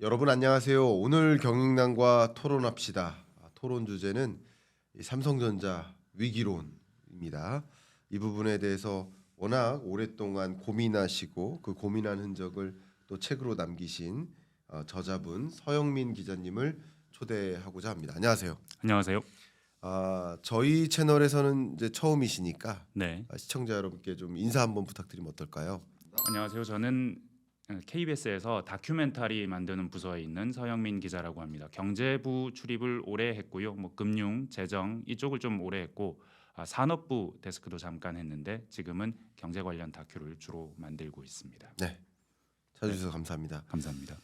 여러분 안녕하세요. 오늘 경영난과 토론합시다. 토론 주제는 이 삼성전자 위기론입니다. 이 부분에 대해서 워낙 오랫동안 고민하시고 그 고민한 흔적을 또 책으로 남기신 저자분 서영민 기자님을 초대하고자 합니다. 안녕하세요. 안녕하세요. 저희 채널에서는 이제 처음이시니까 네. 시청자 여러분께 좀 인사 한번 부탁드리면 어떨까요? 안녕하세요. 저는 KBS에서 다큐멘터리 만드는 부서에 있는 서영민 기자라고 합니다. 경제부 출입을 오래 했고요. 금융, 재정 이쪽을 좀 오래 했고 산업부 데스크도 잠깐 했는데 지금은 경제 관련 다큐를 주로 만들고 있습니다. 네, 찾아주셔서 감사합니다. 감사합니다.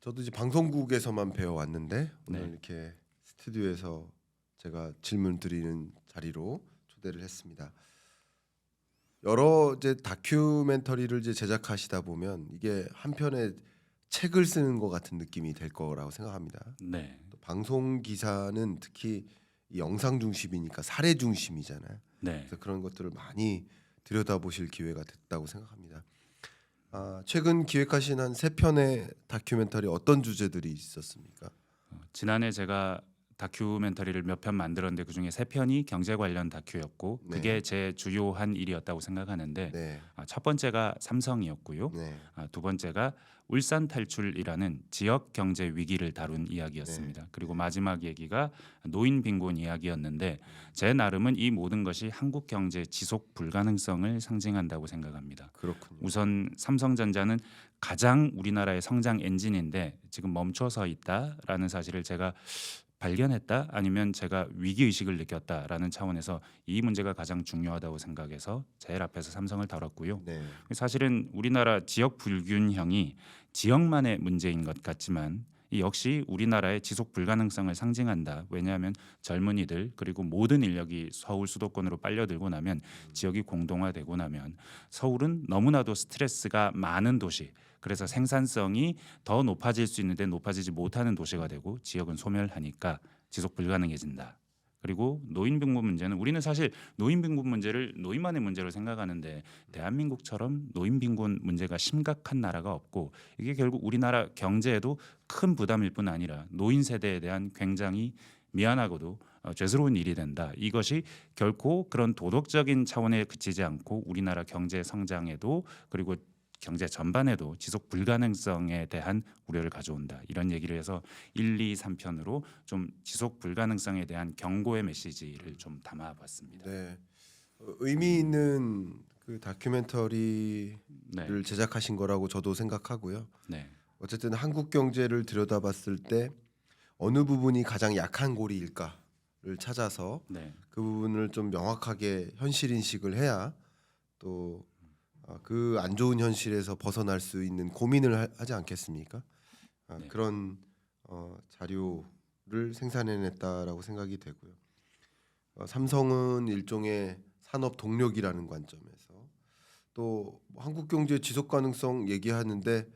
저도 이제 방송국에서만 배워왔는데 오늘 네. 이렇게 스튜디오에서 제가 질문 드리는 자리로 초대를 했습니다. 여러 이제 다큐멘터리를 이제 제작하시다 보면 이게 한 편의 책을 쓰는 것 같은 느낌이 될 거라고 생각합니다. 네. 또 방송 기사는 특히 이 영상 중심이니까 사례 중심이잖아요. 네. 그래서 그런 것들을 많이 들여다보실 기회가 됐다고 생각합니다. 최근 기획하신 한 3편의 다큐멘터리 어떤 주제들이 있었습니까? 지난해 제가 다큐멘터리를 몇 편 만들었는데 그중에 3편이 경제 관련 다큐였고 네. 그게 제 주요한 일이었다고 생각하는데 네, 첫 번째가 삼성이었고요. 네, 두 번째가 울산 탈출이라는 지역 경제 위기를 다룬 이야기였습니다. 네. 그리고 마지막 얘기가 노인 빈곤 이야기였는데 제 나름은 이 모든 것이 한국 경제 지속 불가능성을 상징한다고 생각합니다. 그렇군요. 우선 삼성전자는 가장 우리나라의 성장 엔진인데 지금 멈춰서 있다라는 사실을 제가 발견했다 아니면 제가 위기 의식을 느꼈다라는 차원에서 이 문제가 가장 중요하다고 생각해서 제일 앞에서 삼성을 다뤘고요. 네, 사실은 우리나라 지역 불균형이 지역만의 문제인 것 같지만 이 역시 우리나라의 지속 불가능성을 상징한다. 왜냐하면 젊은이들 그리고 모든 인력이 서울 수도권으로 빨려들고 나면 지역이 공동화되고 나면 서울은 너무나도 스트레스가 많은 도시. 그래서 생산성이 더 높아질 수 있는데 높아지지 못하는 도시가 되고 지역은 소멸하니까 지속 불가능해진다. 그리고 노인 빈곤 문제는 우리는 사실 노인 빈곤 문제를 노인만의 문제로 생각하는데 대한민국처럼 노인 빈곤 문제가 심각한 나라가 없고 이게 결국 우리나라 경제에도 큰 부담일 뿐 아니라 노인 세대에 대한 굉장히 미안하고도 죄스러운 일이 된다. 이것이 결코 그런 도덕적인 차원에 그치지 않고 우리나라 경제 성장에도 그리고 경제 전반에도 지속 불가능성에 대한 우려를 가져온다. 이런 얘기를 해서 1, 2, 3편으로 좀 지속 불가능성에 대한 경고의 메시지를 좀 담아봤습니다. 네. 의미 있는 그 다큐멘터리를 네, 제작하신 거라고 저도 생각하고요. 네, 어쨌든 한국 경제를 들여다봤을 때 어느 부분이 가장 약한 고리일까를 찾아서 네, 그 부분을 좀 명확하게 현실 인식을 해야 또 그 안 좋은 현실에서 벗어날 수 있는 고민을 하지 않겠습니까? 네. 그런 자료를 생산해냈다라고 생각이 되고요. 삼성은 일종의 산업 동력이라는 관점에서 또뭐 한국 경제 지속 가능성 얘기하는데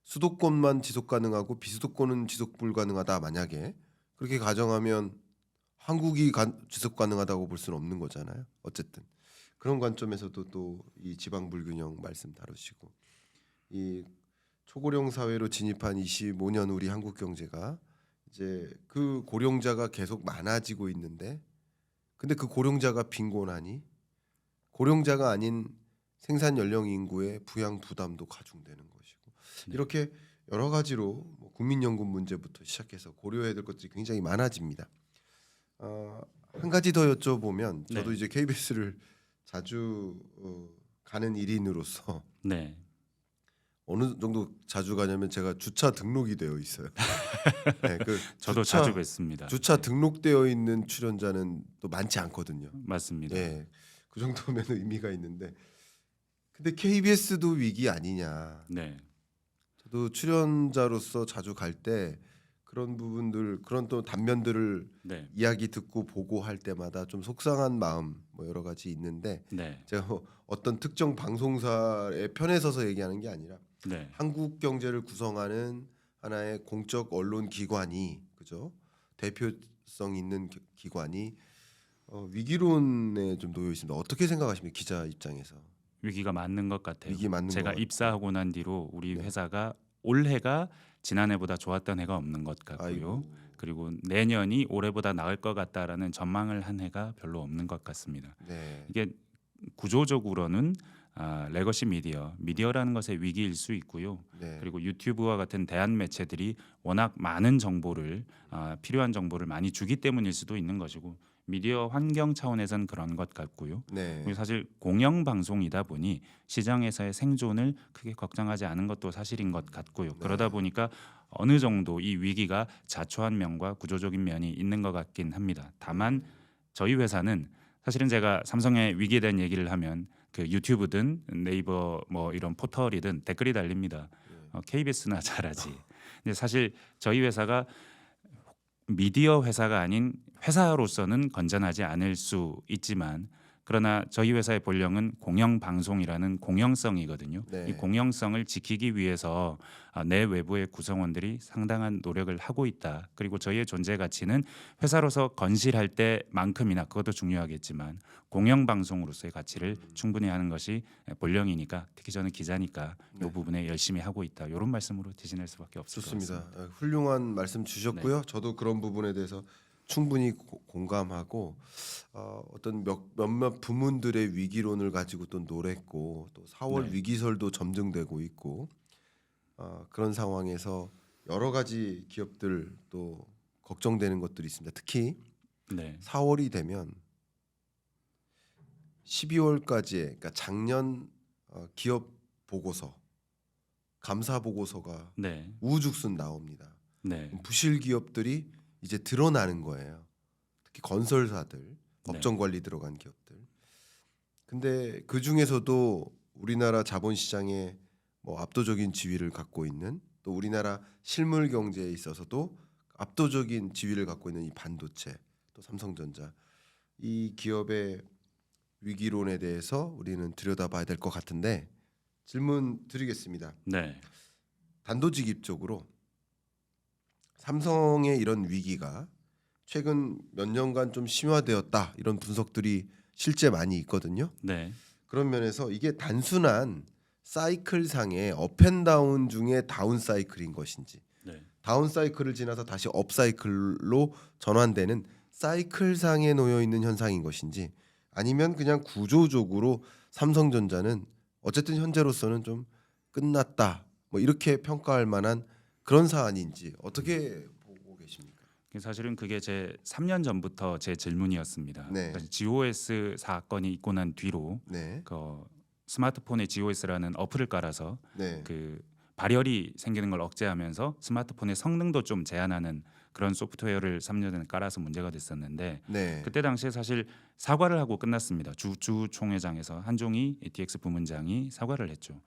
수도권만 지속 가능하고 비수도권은 지속 불가능하다 만약에 그렇게 가정하면 한국이 지속 가능하다고 볼 수는 없는 거잖아요. 어쨌든 그런 관점에서도 또 이 지방 불균형 말씀 다루시고 이 초고령 사회로 진입한 25년 우리 한국 경제가 이제 그 고령자가 계속 많아지고 있는데 근데 그 고령자가 빈곤하니 고령자가 아닌 생산 연령 인구의 부양 부담도 가중되는 것이고 네. 이렇게 여러 가지로 뭐 국민연금 문제부터 시작해서 고려해야 될 것들이 굉장히 많아집니다. 한 가지 더 여쭤보면 저도 네. 이제 KBS를 자주 가는 일인으로서 네. 어느 정도 자주 가냐면 제가 주차 등록이 되어 있어요. 네, 그 저도 주차, 자주 뵀습니다. 주차 네, 등록되어 있는 출연자는 또 많지 않거든요. 맞습니다. 예, 그 정도면 의미가 있는데, 근데 KBS도 위기 아니냐? 네, 저도 출연자로서 자주 갈 때 그런 부분들, 그런 또 단면들을 네, 이야기 듣고 보고 할 때마다 좀 속상한 마음 뭐 여러 가지 있는데 네, 제가 뭐 어떤 특정 방송사의 편에 서서 얘기하는 게 아니라 네, 한국 경제를 구성하는 하나의 공적 언론 기관이 그죠? 대표성 있는 기관이 위기론에 좀 놓여 있습니다. 어떻게 생각하십니까? 기자 입장에서. 위기가 맞는 것 같아요. 위기 맞는 것 제가 같아요. 입사하고 난 뒤로 우리 네. 회사가 올해가 지난해보다 좋았던 해가 없는 것 같고요. 아이고. 그리고 내년이 올해보다 나을 것 같다라는 전망을 한 해가 별로 없는 것 같습니다. 네. 이게 구조적으로는 레거시 미디어라는 것의 위기일 수 있고요. 네. 그리고 유튜브와 같은 대한 매체들이 워낙 많은 정보를 필요한 정보를 많이 주기 때문일 수도 있는 것이고 미디어 환경 차원에선 그런 것 같고요. 네. 그리고 사실 공영 방송이다 보니 시장에서의 생존을 크게 걱정하지 않은 것도 사실인 것 같고요. 그러다 보니까 어느 정도 이 위기가 자초한 면과 구조적인 면이 있는 것 같긴 합니다. 다만 저희 회사는 사실은 제가 삼성의 위기에 대한 얘기를 하면 그 유튜브든 네이버 뭐 이런 포털이든 댓글이 달립니다. KBS나 잘하지. 근데 사실 저희 회사가 미디어 회사가 아닌 회사로서는 건전하지 않을 수 있지만 그러나 저희 회사의 본령은 공영 방송이라는 공영성이거든요. 네. 이 공영성을 지키기 위해서 내 외부의 구성원들이 상당한 노력을 하고 있다. 그리고 저희의 존재 가치는 회사로서 건실할 때만큼이나 그것도 중요하겠지만 공영 방송으로서의 가치를 충분히 하는 것이 본령이니까 특히 저는 기자니까 이 부분에 열심히 하고 있다. 이런 말씀으로 대신할 수밖에 없을 것 좋습니다. 같습니다. 훌륭한 말씀 주셨고요. 저도 그런 부분에 대해서 충분히 공감하고 어떤 몇몇 부문들의 위기론을 가지고 또 노랬고 또 4월 네. 위기설도 점증되고 있고 그런 상황에서 여러 가지 기업들 또 걱정되는 것들이 있습니다. 특히 네. 4월이 되면 12월까지의 그러니까 작년 기업 보고서 감사 보고서가 네. 우후죽순 나옵니다. 네. 부실 기업들이 이제 드러나는 거예요. 특히 건설사들, 법정 관리 들어간 기업들. 근데 그 중에서도 우리나라 자본시장에 뭐 압도적인 지위를 갖고 있는 또 우리나라 실물 경제에 있어서도 압도적인 지위를 갖고 있는 이 반도체 또 삼성전자 이 기업의 위기론에 대해서 우리는 들여다봐야 될 것 같은데 질문 드리겠습니다. 네. 단도직입적으로 삼성의 이런 위기가 최근 몇 년간 좀 심화되었다 이런 분석들이 실제 많이 있거든요. 네. 그런 면에서 이게 단순한 사이클상의 업앤다운 중에 다운 사이클인 것인지 네. 다운 사이클을 지나서 다시 업 사이클로 전환되는 사이클상에 놓여 있는 현상인 것인지 아니면 그냥 구조적으로 삼성전자는 어쨌든 현재로서는 좀 끝났다 뭐 이렇게 평가할 만한 그런 사안인지 어떻게 보고 계십니까? 사실은 그게 제 3년 전부터 제 질문이었습니다. 네. 그러니까 GOS 사건이 있고 난 뒤로 네, 그 스마트폰에 GOS라는 어플을 깔아서 네, 그 발열이 생기는 걸 억제하면서 스마트폰의 성능도 좀 제한하는 그런 소프트웨어를 3년 전에 깔아서 문제가 됐었는데 네, 그때 당시에 사실 사과를 하고 끝났습니다. 주 총회장에서 한종희 DX 부문장이 사과를 했죠.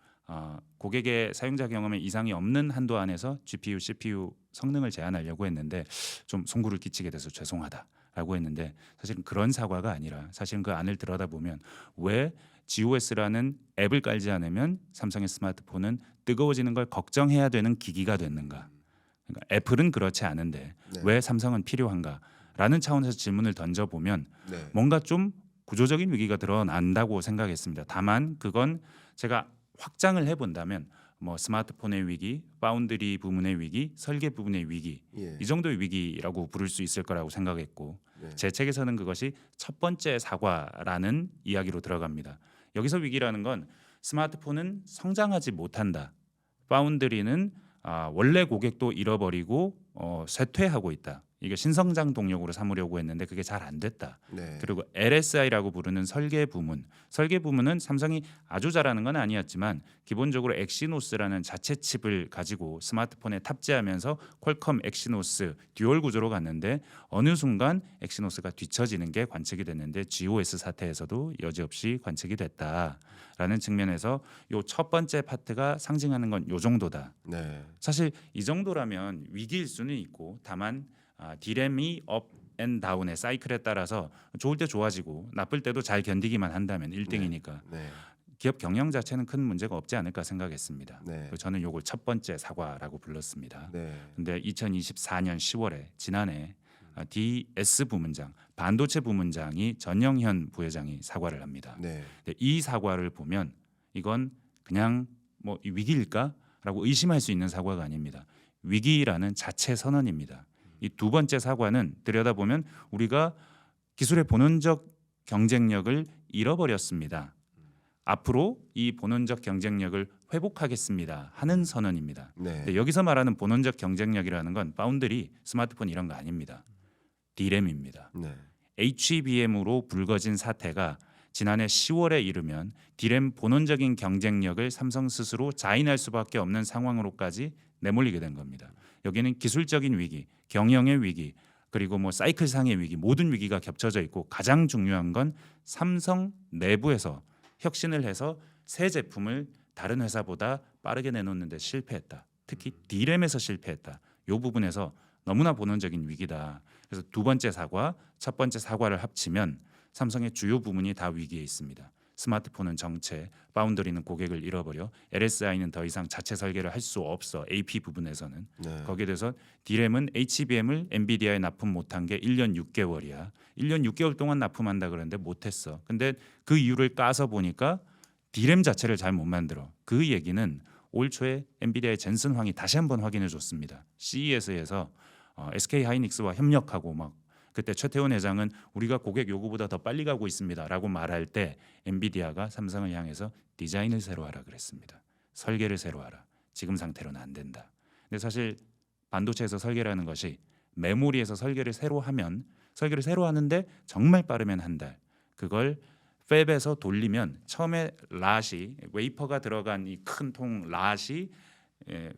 고객의 사용자 경험에 이상이 없는 한도 안에서 GPU, CPU 성능을 제한하려고 했는데 좀 송구를 끼치게 돼서 죄송하다라고 했는데 사실은 그런 사과가 아니라 사실은 그 안을 들여다보면 왜 GOS라는 앱을 깔지 않으면 삼성의 스마트폰은 뜨거워지는 걸 걱정해야 되는 기기가 됐는가? 그러니까 애플은 그렇지 않은데 네. 왜 삼성은 필요한가?라는 차원에서 질문을 던져보면 네, 뭔가 좀 구조적인 위기가 드러난다고 생각했습니다. 다만 그건 제가 확장을 해본다면 뭐 스마트폰의 위기, 파운드리 부문의 위기, 설계 부분의 위기 예, 이 정도의 위기라고 부를 수 있을 거라고 생각했고 네. 제 책에서는 그것이 첫 번째 사과라는 이야기로 들어갑니다. 여기서 위기라는 건 스마트폰은 성장하지 못한다. 파운드리는 원래 고객도 잃어버리고 쇠퇴하고 있다. 이게 신성장 동력으로 삼으려고 했는데 그게 잘 안 됐다. 네, 그리고 LSI라고 부르는 설계 부문은 삼성이 아주 잘하는 건 아니었지만 기본적으로 엑시노스라는 자체 칩을 가지고 스마트폰에 탑재하면서 퀄컴 엑시노스 듀얼 구조로 갔는데 어느 순간 엑시노스가 뒤처지는 게 관측이 됐는데 GOS 사태에서도 여지없이 관측이 됐다라는 측면에서 요 첫 번째 파트가 상징하는 건 요 정도다. 네, 사실 이 정도라면 위기일 수는 있고 다만 디램이 업 앤 다운의 사이클에 따라서 좋을 때 좋아지고 나쁠 때도 잘 견디기만 한다면 1등이니까 네, 기업 경영 자체는 큰 문제가 없지 않을까 생각했습니다. 네. 그래서 저는 이걸 첫 번째 사과라고 불렀습니다. 네, 근데 2024년 10월에 지난해 DS 부문장, 반도체 부문장이 전영현 부회장이 사과를 합니다. 네, 근데 이 사과를 보면 이건 그냥 뭐 위기일까? 사과라고 의심할 수 있는 사과가 아닙니다. 위기라는 자체 선언입니다. 이 두 번째 사과는 들여다보면 우리가 기술의 본원적 경쟁력을 잃어버렸습니다. 앞으로 이 본원적 경쟁력을 회복하겠습니다 하는 선언입니다. 네. 근데 여기서 말하는 본원적 경쟁력이라는 건 파운드리, 스마트폰 이런 거 아닙니다. D램입니다. 네. HBM으로 불거진 사태가 지난해 10월에 이르면 D램 본원적인 경쟁력을 삼성 스스로 자인할 수밖에 없는 상황으로까지 내몰리게 된 겁니다. 여기는 기술적인 위기, 경영의 위기, 그리고 뭐 사이클상의 위기, 모든 위기가 겹쳐져 있고 가장 중요한 건 삼성 내부에서 혁신을 해서 새 제품을 다른 회사보다 빠르게 내놓는 데 실패했다. 특히 D램에서 실패했다. 이 부분에서 너무나 본원적인 위기다. 그래서 두 번째 사과, 첫 번째 사과를 합치면 삼성의 주요 부문이 다 위기에 있습니다. 스마트폰은 정체, 파운드리는 고객을 잃어버려, LSI는 더 이상 자체 설계를 할 수 없어. AP 부분에서는 네. 거기에 대해서 D램은 HBM을 엔비디아에 납품 못한 게 1년 6개월이야. 1년 6개월 동안 납품한다 그러는데 못했어. 근데 그 이유를 까서 보니까 D램 자체를 잘 못 만들어. 그 얘기는 올 초에 엔비디아의 젠슨 황이 다시 한번 확인해 줬습니다. CES에서 SK 하이닉스와 협력하고 막 그때 최태원 회장은 우리가 고객 요구보다 더 빨리 가고 있습니다라고 말할 때 엔비디아가 삼성을 향해서 디자인을 새로 하라 그랬습니다. 설계를 새로 하라. 지금 상태로는 안 된다. 근데 사실 반도체에서 설계라는 것이 메모리에서 설계를 새로 하면 설계를 새로 하는데 정말 빠르면 한 달. 그걸 팹에서 돌리면 처음에 랏이 웨이퍼가 들어간 이 큰 통 랏이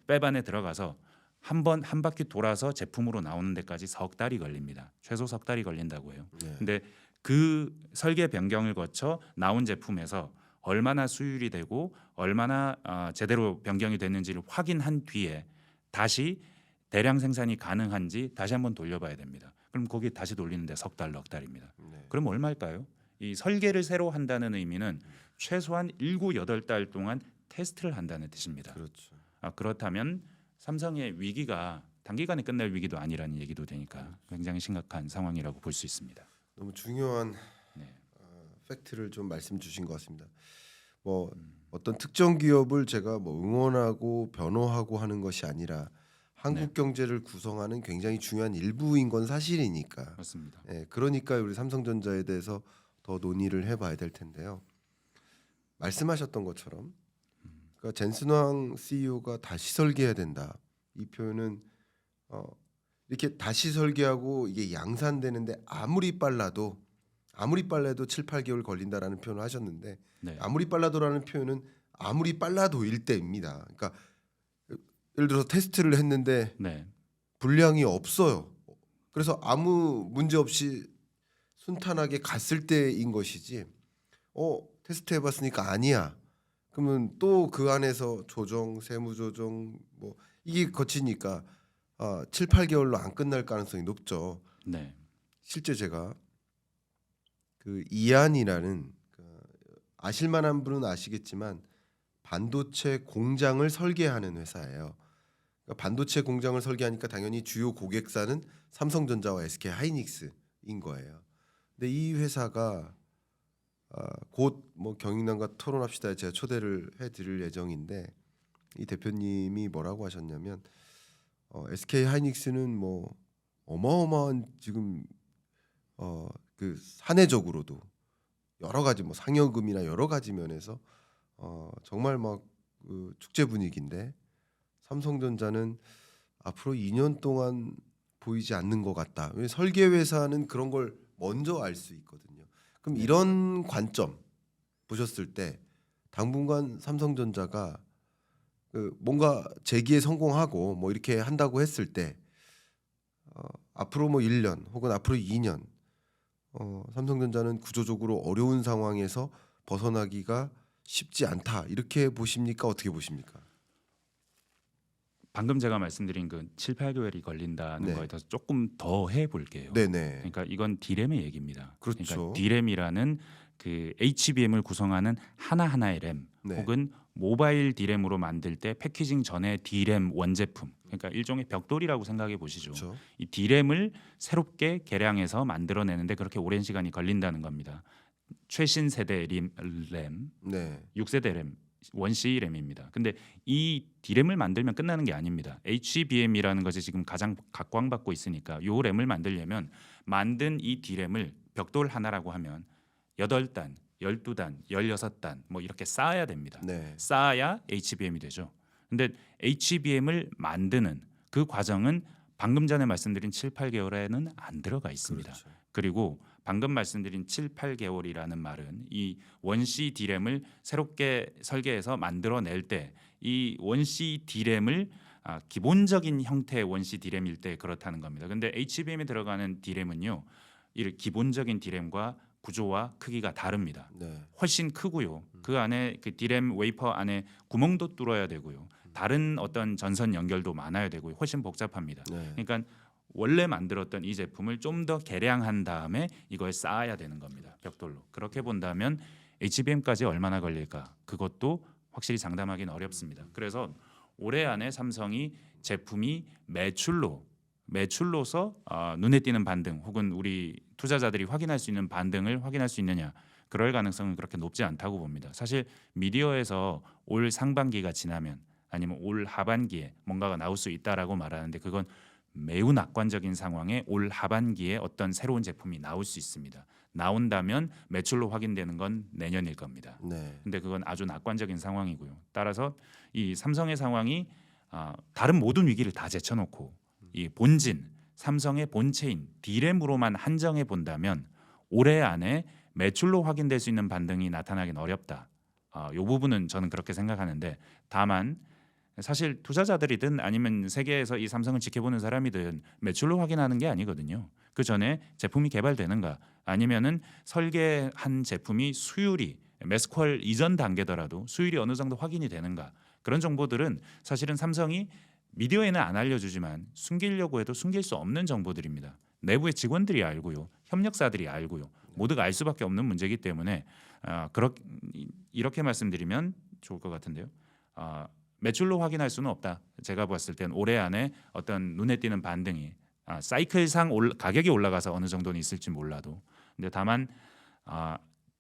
팹 안에 들어가서 한 바퀴 돌아서 제품으로 나오는 데까지 석 달이 걸립니다. 최소 석 달이 걸린다고 해요. 네. 근데 그 설계 변경을 거쳐 나온 제품에서 얼마나 수율이 되고 얼마나 제대로 변경이 됐는지를 확인한 뒤에 다시 대량 생산이 가능한지 다시 한번 돌려봐야 됩니다. 그럼 거기 다시 돌리는데 석 달, 넉 달입니다. 네. 그럼 얼마일까요? 이 설계를 새로 한다는 의미는 최소한 7, 8달 동안 테스트를 한다는 뜻입니다. 그렇죠. 그렇다면 삼성의 위기가 단기간에 끝날 위기도 아니라는 얘기도 되니까 굉장히 심각한 상황이라고 볼 수 있습니다. 너무 중요한 네. 팩트를 좀 말씀 주신 것 같습니다. 뭐 어떤 특정 기업을 제가 뭐 응원하고 변호하고 하는 것이 아니라 한국 네. 경제를 구성하는 굉장히 중요한 일부인 건 사실이니까. 맞습니다. 그러니까 우리 삼성전자에 대해서 더 논의를 해봐야 될 텐데요. 말씀하셨던 것처럼 그러니까 젠슨왕 CEO가 다시 설계해야 된다. 이 표현은 이렇게 다시 설계하고 이게 양산되는데 아무리 빨라도 7, 8개월 걸린다라는 표현을 하셨는데 네. 아무리 빨라도라는 표현은 아무리 빨라도일 때입니다. 그러니까 예를 들어서 테스트를 했는데 네. 분량이 없어요. 그래서 아무 문제 없이 순탄하게 갔을 때인 것이지. 테스트 해봤으니까 아니야. 그러면 또 그 안에서 조정, 세무 조정 뭐 이게 거치니까 7, 8개월로 안 끝날 가능성이 높죠. 네. 실제 제가 그 이안이라는 아실만한 분은 아시겠지만 반도체 공장을 설계하는 회사예요. 그러니까 반도체 공장을 설계하니까 당연히 주요 고객사는 삼성전자와 SK 하이닉스인 거예요. 근데 이 회사가 곧 뭐 경영난과 토론합시다에 제가 초대를 해드릴 예정인데 이 대표님이 뭐라고 하셨냐면 SK 하이닉스는 뭐 어마어마한 지금 그 사내적으로도 여러 가지 뭐 상여금이나 여러 가지 면에서 정말 막 그 축제 분위기인데 삼성전자는 앞으로 2년 동안 보이지 않는 것 같다. 왜냐면 설계 회사는 그런 걸 먼저 알 수 있거든요. 그럼 이런 관점 보셨을 때 당분간 삼성전자가 그 뭔가 재기에 성공하고 뭐 이렇게 한다고 했을 때 앞으로 뭐 1년 혹은 앞으로 2년 삼성전자는 구조적으로 어려운 상황에서 벗어나기가 쉽지 않다. 이렇게 보십니까? 어떻게 보십니까? 방금 제가 말씀드린 그 7, 8개월이 걸린다는 네. 거에 대해서 조금 더 해볼게요. 네네. 그러니까 이건 D램의 얘기입니다. 그렇죠. 그러니까 D램이라는 그 HBM을 구성하는 하나하나의 램 네. 혹은 모바일 D램으로 만들 때 패키징 전에 D램 원제품 그러니까 일종의 벽돌이라고 생각해 보시죠. 그렇죠. 이 D램을 새롭게 개량해서 만들어내는데 그렇게 오랜 시간이 걸린다는 겁니다. 최신 세대 램, 네. 6세대 램, 원C 램입니다. 근데 이 D램을 만들면 끝나는 게 아닙니다. HBM이라는 것이 지금 가장 각광받고 있으니까 요 램을 만들려면 만든 이 D램을 벽돌 하나라고 하면 8단, 12단, 16단 뭐 이렇게 쌓아야 됩니다. 네. 쌓아야 HBM이 되죠. 근데 HBM을 만드는 그 과정은 방금 전에 말씀드린 7, 8개월에는 안 들어가 있습니다. 그렇죠. 그리고 방금 말씀드린 7, 8개월이라는 말은 이 원C D램을 새롭게 설계해서 만들어낼 때 이 원C D램을 기본적인 형태의 원C D램일 때 그렇다는 겁니다. 근데 HBM에 들어가는 D램은요, 이 기본적인 D램과 구조와 크기가 다릅니다. 네. 훨씬 크고요. 그 안에 그 D램 웨이퍼 안에 구멍도 뚫어야 되고요. 다른 어떤 전선 연결도 많아야 되고요. 훨씬 복잡합니다. 네. 그러니까 원래 만들었던 이 제품을 좀 더 개량한 다음에 이걸 쌓아야 되는 겁니다. 벽돌로. 그렇게 본다면 HBM까지 얼마나 걸릴까? 그것도 확실히 장담하기는 어렵습니다. 그래서 올해 안에 삼성이 제품이 매출로서 눈에 띄는 반등 혹은 우리 투자자들이 확인할 수 있는 반등을 확인할 수 있느냐, 그럴 가능성은 그렇게 높지 않다고 봅니다. 사실 미디어에서 올 상반기가 지나면 아니면 올 하반기에 뭔가가 나올 수 있다라고 말하는데 그건 매우 낙관적인 상황에 올 하반기에 어떤 새로운 제품이 나올 수 있습니다. 나온다면 매출로 확인되는 건 내년일 겁니다. 네. 근데 그건 아주 낙관적인 상황이고요. 따라서 이 삼성의 상황이 다른 모든 위기를 다 제쳐놓고 이 본진 삼성의 본체인 D램으로만 한정해 본다면 올해 안에 매출로 확인될 수 있는 반등이 나타나긴 어렵다. 이 부분은 저는 그렇게 생각하는데, 다만 사실 투자자들이든 아니면 세계에서 이 삼성을 지켜보는 사람이든 매출로 확인하는 게 아니거든요. 그 전에 제품이 개발되는가, 아니면은 설계한 제품이 수율이 매스퀄 이전 단계더라도 수율이 어느 정도 확인이 되는가, 그런 정보들은 사실은 삼성이 미디어에는 안 알려주지만 숨기려고 해도 숨길 수 없는 정보들입니다. 내부의 직원들이 알고요, 협력사들이 알고요, 모두가 알 수밖에 없는 문제이기 때문에 이렇게 말씀드리면 좋을 것 같은데요. 매출로 확인할 수는 없다. 제가 봤을 땐 올해 안에 어떤 눈에 띄는 반등이 사이클상 가격이 올라가서 어느 정도는 있을지 몰라도, 근데 다만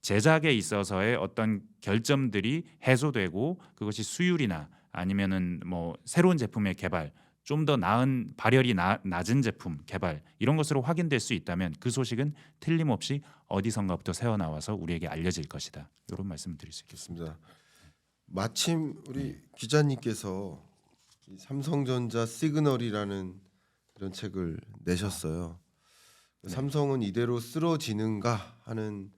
제작에 있어서의 어떤 결점들이 해소되고 그것이 수율이나 아니면은 뭐 새로운 제품의 개발, 좀 더 나은 발열이 낮은 제품 개발, 이런 것으로 확인될 수 있다면 그 소식은 틀림없이 어디선가부터 새어 나와서 우리에게 알려질 것이다. 이런 말씀을 드릴 수 있겠습니다. 좋습니다. 마침 우리 기자님께서 이 삼성전자 시그널이라는 이런 책을 내셨어요. 네. 삼성은 이대로 쓰러지는가 하는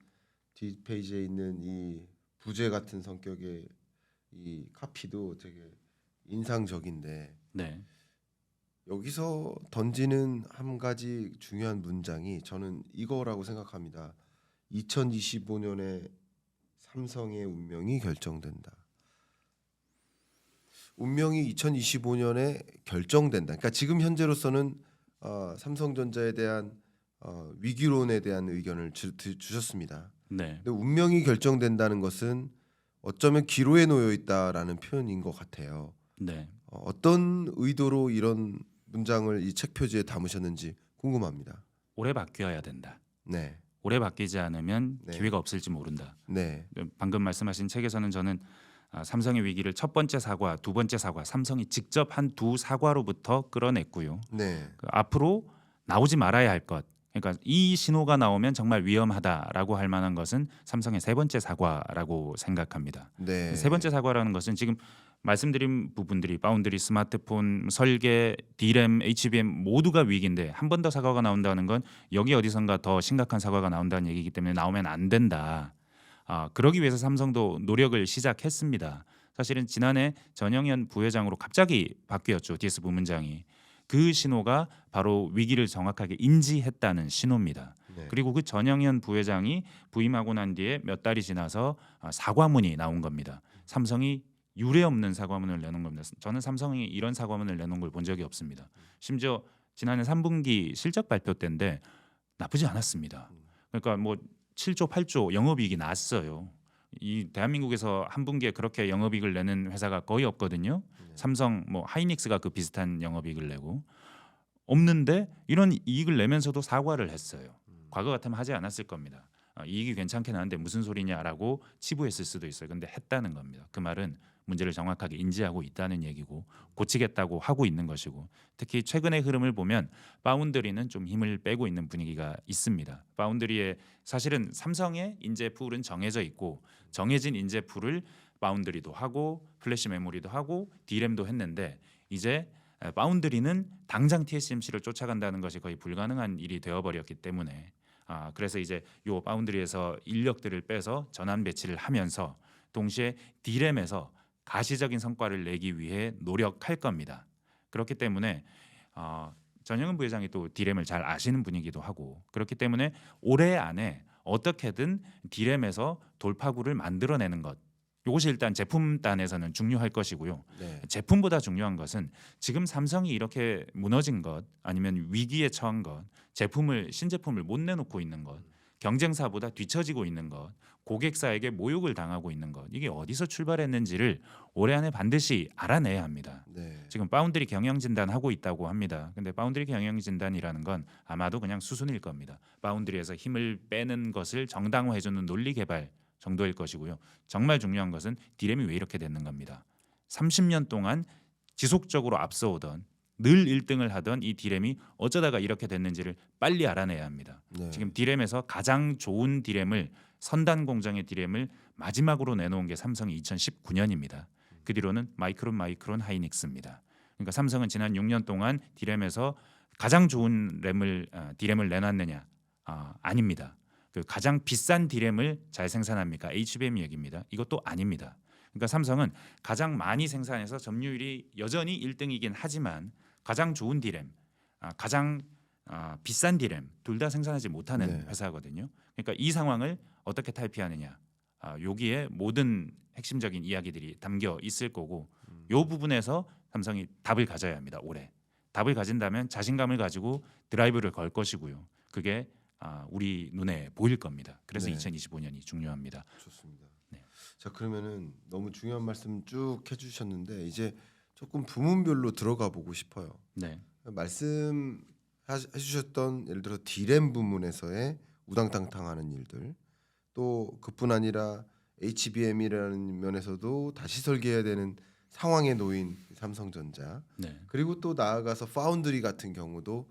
뒷페이지에 있는 이 부제 같은 성격의 이 카피도 되게 인상적인데, 네. 여기서 던지는 한 가지 중요한 문장이 저는 이거라고 생각합니다. 2025년에 삼성의 운명이 결정된다. 운명이 2025년에 결정된다. 그러니까 지금 현재로서는 삼성전자에 대한 위기론에 대한 의견을 주셨습니다. 네. 근데 운명이 결정된다는 것은 어쩌면 기로에 놓여 있다라는 표현인 것 같아요. 네. 어떤 의도로 이런 문장을 이 책 표지에 담으셨는지 궁금합니다. 올해 바뀌어야 된다. 네, 올해 바뀌지 않으면 네. 기회가 없을지 모른다. 네, 방금 말씀하신 책에서는 저는 삼성의 위기를 첫 번째 사과, 두 번째 사과, 삼성이 직접 한 두 사과로부터 끌어냈고요. 네, 앞으로 나오지 말아야 할 것, 그러니까 이 신호가 나오면 정말 위험하다라고 할 만한 것은 삼성의 세 번째 사과라고 생각합니다. 네. 세 번째 사과라는 것은 지금 말씀드린 부분들이 바운드리, 스마트폰, 설계, D램, HBM 모두가 위기인데 한 번 더 사과가 나온다는 건 여기 어디선가 더 심각한 사과가 나온다는 얘기이기 때문에 나오면 안 된다. 그러기 위해서 삼성도 노력을 시작했습니다. 사실은 지난해 전영현 부회장으로 갑자기 바뀌었죠. DS 부문장이. 그 신호가 바로 위기를 정확하게 인지했다는 신호입니다. 네. 그리고 그 전영현 부회장이 부임하고 난 뒤에 몇 달이 지나서 사과문이 나온 겁니다. 삼성이 유례 없는 사과문을 내놓은 겁니다. 저는 삼성이 이런 사과문을 내놓은 걸 본 적이 없습니다. 심지어 지난해 3분기 실적 발표 때인데 나쁘지 않았습니다. 그러니까 뭐 7조 8조 영업이익이 났어요. 이 대한민국에서 한 분기에 그렇게 영업이익을 내는 회사가 거의 없거든요. 삼성, 뭐 하이닉스가 그 비슷한 영업이익을 내고 없는데 이런 이익을 내면서도 사과를 했어요. 과거 같으면 하지 않았을 겁니다. 이익이 괜찮게 나는데 무슨 소리냐라고 치부했을 수도 있어요. 근데 했다는 겁니다. 그 말은 문제를 정확하게 인지하고 있다는 얘기고 고치겠다고 하고 있는 것이고 특히 최근의 흐름을 보면 파운드리는 좀 힘을 빼고 있는 분위기가 있습니다. 파운드리에 사실은 삼성의 인재 풀은 정해져 있고 정해진 인재 풀을 파운드리도 하고 플래시 메모리도 하고 D램도 했는데 이제 파운드리는 당장 TSMC를 쫓아간다는 것이 거의 불가능한 일이 되어버렸기 때문에 그래서 이제 요 파운드리에서 인력들을 빼서 전환 배치를 하면서 동시에 D램에서 가시적인 성과를 내기 위해 노력할 겁니다. 그렇기 때문에 전영은 부회장이 또 D램을 잘 아시는 분이기도 하고 그렇기 때문에 올해 안에 어떻게든 D램에서 돌파구를 만들어내는 것 이것이 일단 제품단에서는 중요할 것이고요. 네. 제품보다 중요한 것은 지금 삼성이 이렇게 무너진 것 아니면 위기에 처한 것 신제품을 못 내놓고 있는 것 경쟁사보다 뒤처지고 있는 것 고객사에게 모욕을 당하고 있는 것 이게 어디서 출발했는지를 올해 안에 반드시 알아내야 합니다. 네. 지금 파운드리 경영 진단 하고 있다고 합니다. 근데 파운드리 경영 진단이라는 건 아마도 그냥 수순일 겁니다. 파운드리에서 힘을 빼는 것을 정당화해주는 논리 개발 정도일 것이고요. 정말 중요한 것은 D램이 왜 이렇게 됐는 겁니다. 30년 동안 지속적으로 앞서오던 늘 1등을 하던 이 D램이 어쩌다가 이렇게 됐는지를 빨리 알아내야 합니다. 네. 지금 D램에서 가장 좋은 D램을 선단 공정의 D램을 마지막으로 내놓은 게 삼성이 2019년입니다. 그 뒤로는 마이크론 하이닉스입니다. 그러니까 삼성은 지난 6년 동안 D램에서 가장 좋은 D램을 내놨느냐? 아닙니다. 그 가장 비싼 D램을 잘 생산합니까? HBM 얘기입니다. 이것도 아닙니다. 그러니까 삼성은 가장 많이 생산해서 점유율이 여전히 1등이긴 하지만 가장 좋은 D램, 가장 비싼 D램 둘 다 생산하지 못하는 네. 회사거든요. 그러니까 이 상황을 어떻게 탈피하느냐? 여기에 모든 핵심적인 이야기들이 담겨 있을 거고 이 부분에서 삼성이 답을 가져야 합니다. 올해 답을 가진다면 자신감을 가지고 드라이브를 걸 것이고요. 그게 우리 눈에 보일 겁니다. 그래서 네. 2025년이 중요합니다. 좋습니다. 네. 자, 그러면은 너무 중요한 말씀 쭉 해주셨는데 이제 조금 부문별로 들어가 보고 싶어요. 네, 말씀해주셨던 예를 들어 D램 부문에서의 우당탕탕하는 일들, 또 그뿐 아니라 HBM이라는 면에서도 다시 설계해야 되는 상황에 놓인 삼성전자, 네, 그리고 또 나아가서 파운드리 같은 경우도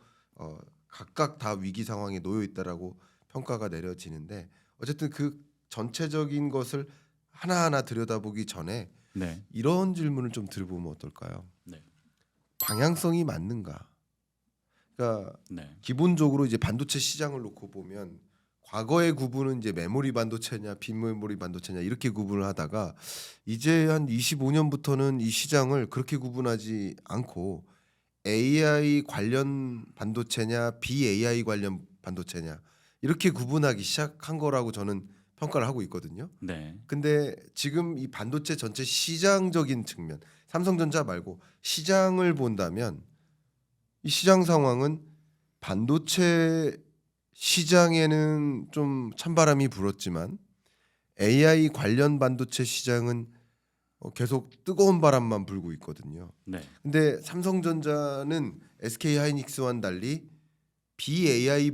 각각 다 위기 상황에 놓여 있다라고 평가가 내려지는데 어쨌든 그 전체적인 것을 하나하나 들여다보기 전에 네, 이런 질문을 좀 들어보면 어떨까요? 네, 방향성이 맞는가? 그러니까 네, 기본적으로 이제 반도체 시장을 놓고 보면 과거의 구분은 이제 메모리 반도체냐 빈메모리 반도체냐 이렇게 구분을 하다가 이제 한 25년부터는 이 시장을 그렇게 구분하지 않고 AI 관련 반도체냐 BAI 관련 반도체냐 이렇게 구분하기 시작한 거라고 저는 평가를 하고 있거든요. 네, 근데 지금 이 반도체 전체 시장적인 측면, 삼성전자 말고 시장을 본다면 이 시장 상황은 반도체 시장에는 좀 찬바람이 불었지만 AI 관련 반도체 시장은 계속 뜨거운 바람만 불고 있거든요. 네, 근데 삼성전자는 SK 하이닉스와는 달리 BAI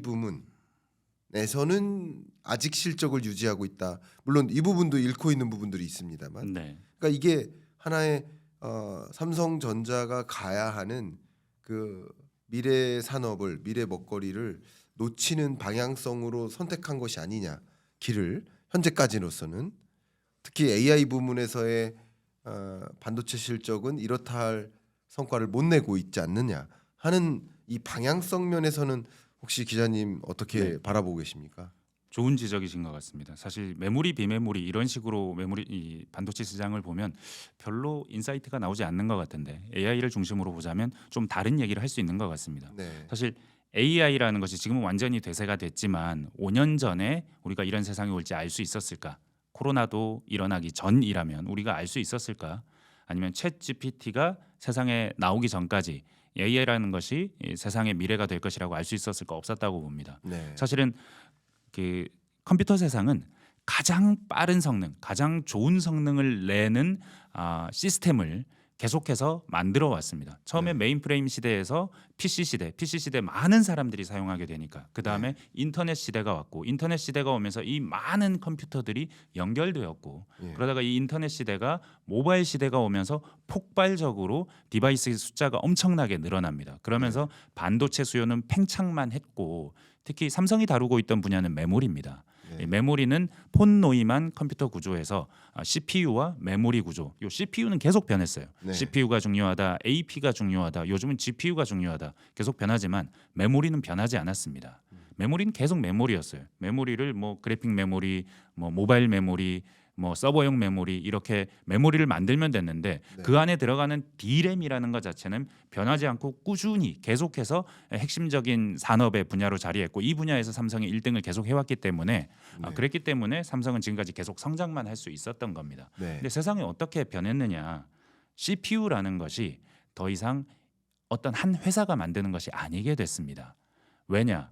부문에서는 아직 실적을 유지하고 있다. 물론 이 부분도 잃고 있는 부분들이 있습니다만, 네, 그러니까 이게 하나의 삼성전자가 가야 하는 그 미래 산업을 미래 먹거리를 놓치는 방향성으로 선택한 것이 아니냐 길을 현재까지로서는 특히 AI 부문에서의 반도체 실적은 이렇다 할 성과를 못 내고 있지 않느냐 하는 이 방향성 면에서는 혹시 기자님 어떻게 네. 바라보고 계십니까? 좋은 지적이신 것 같습니다. 사실 메모리 비메모리 이런 식으로 이 반도체 시장을 보면 별로 인사이트가 나오지 않는 것 같은데 AI를 중심으로 보자면 좀 다른 얘기를 할 수 있는 것 같습니다. 네, 사실 AI라는 것이 지금은 완전히 대세가 됐지만 5년 전에 우리가 이런 세상이 올지 알 수 있었을까? 코로나도 일어나기 전이라면 우리가 알 수 있었을까? 아니면 챗 GPT가 세상에 나오기 전까지 AI라는 것이 이 세상의 미래가 될 것이라고 알 수 있었을까? 없었다고 봅니다. 네, 사실은 그 컴퓨터 세상은 가장 빠른 성능, 가장 좋은 성능을 내는 시스템을 계속해서 만들어 왔습니다. 처음에 네. 메인프레임 시대에서 PC 시대 많은 사람들이 사용하게 되니까 그 다음에 네. 인터넷 시대가 왔고 인터넷 시대가 오면서 이 많은 컴퓨터들이 연결되었고 예. 그러다가 이 인터넷 시대가 모바일 시대가 오면서 폭발적으로 디바이스 숫자가 엄청나게 늘어납니다. 그러면서 반도체 수요는 팽창만 했고 특히 삼성이 다루고 있던 분야는 메모리입니다. 네. 이 메모리는 폰 노이만 컴퓨터 구조에서 CPU와 메모리 구조. 요 CPU는 계속 변했어요. 네. CPU가 중요하다, AP가 중요하다, 요즘은 GPU가 중요하다. 계속 변하지만 메모리는 변하지 않았습니다. 메모리는 계속 메모리였어요. 메모리를 뭐 그래픽 메모리, 뭐 모바일 메모리, 뭐 서버용 메모리 이렇게 메모리를 만들면 됐는데 네. 그 안에 들어가는 D램이라는 것 자체는 변하지 않고 꾸준히 계속해서 핵심적인 산업의 분야로 자리했고 이 분야에서 삼성이 1등을 계속 해왔기 때문에 네. 그랬기 때문에 삼성은 지금까지 계속 성장만 할 수 있었던 겁니다. 네. 근데 세상이 어떻게 변했느냐? CPU라는 것이 더 이상 어떤 한 회사가 만드는 것이 아니게 됐습니다. 왜냐?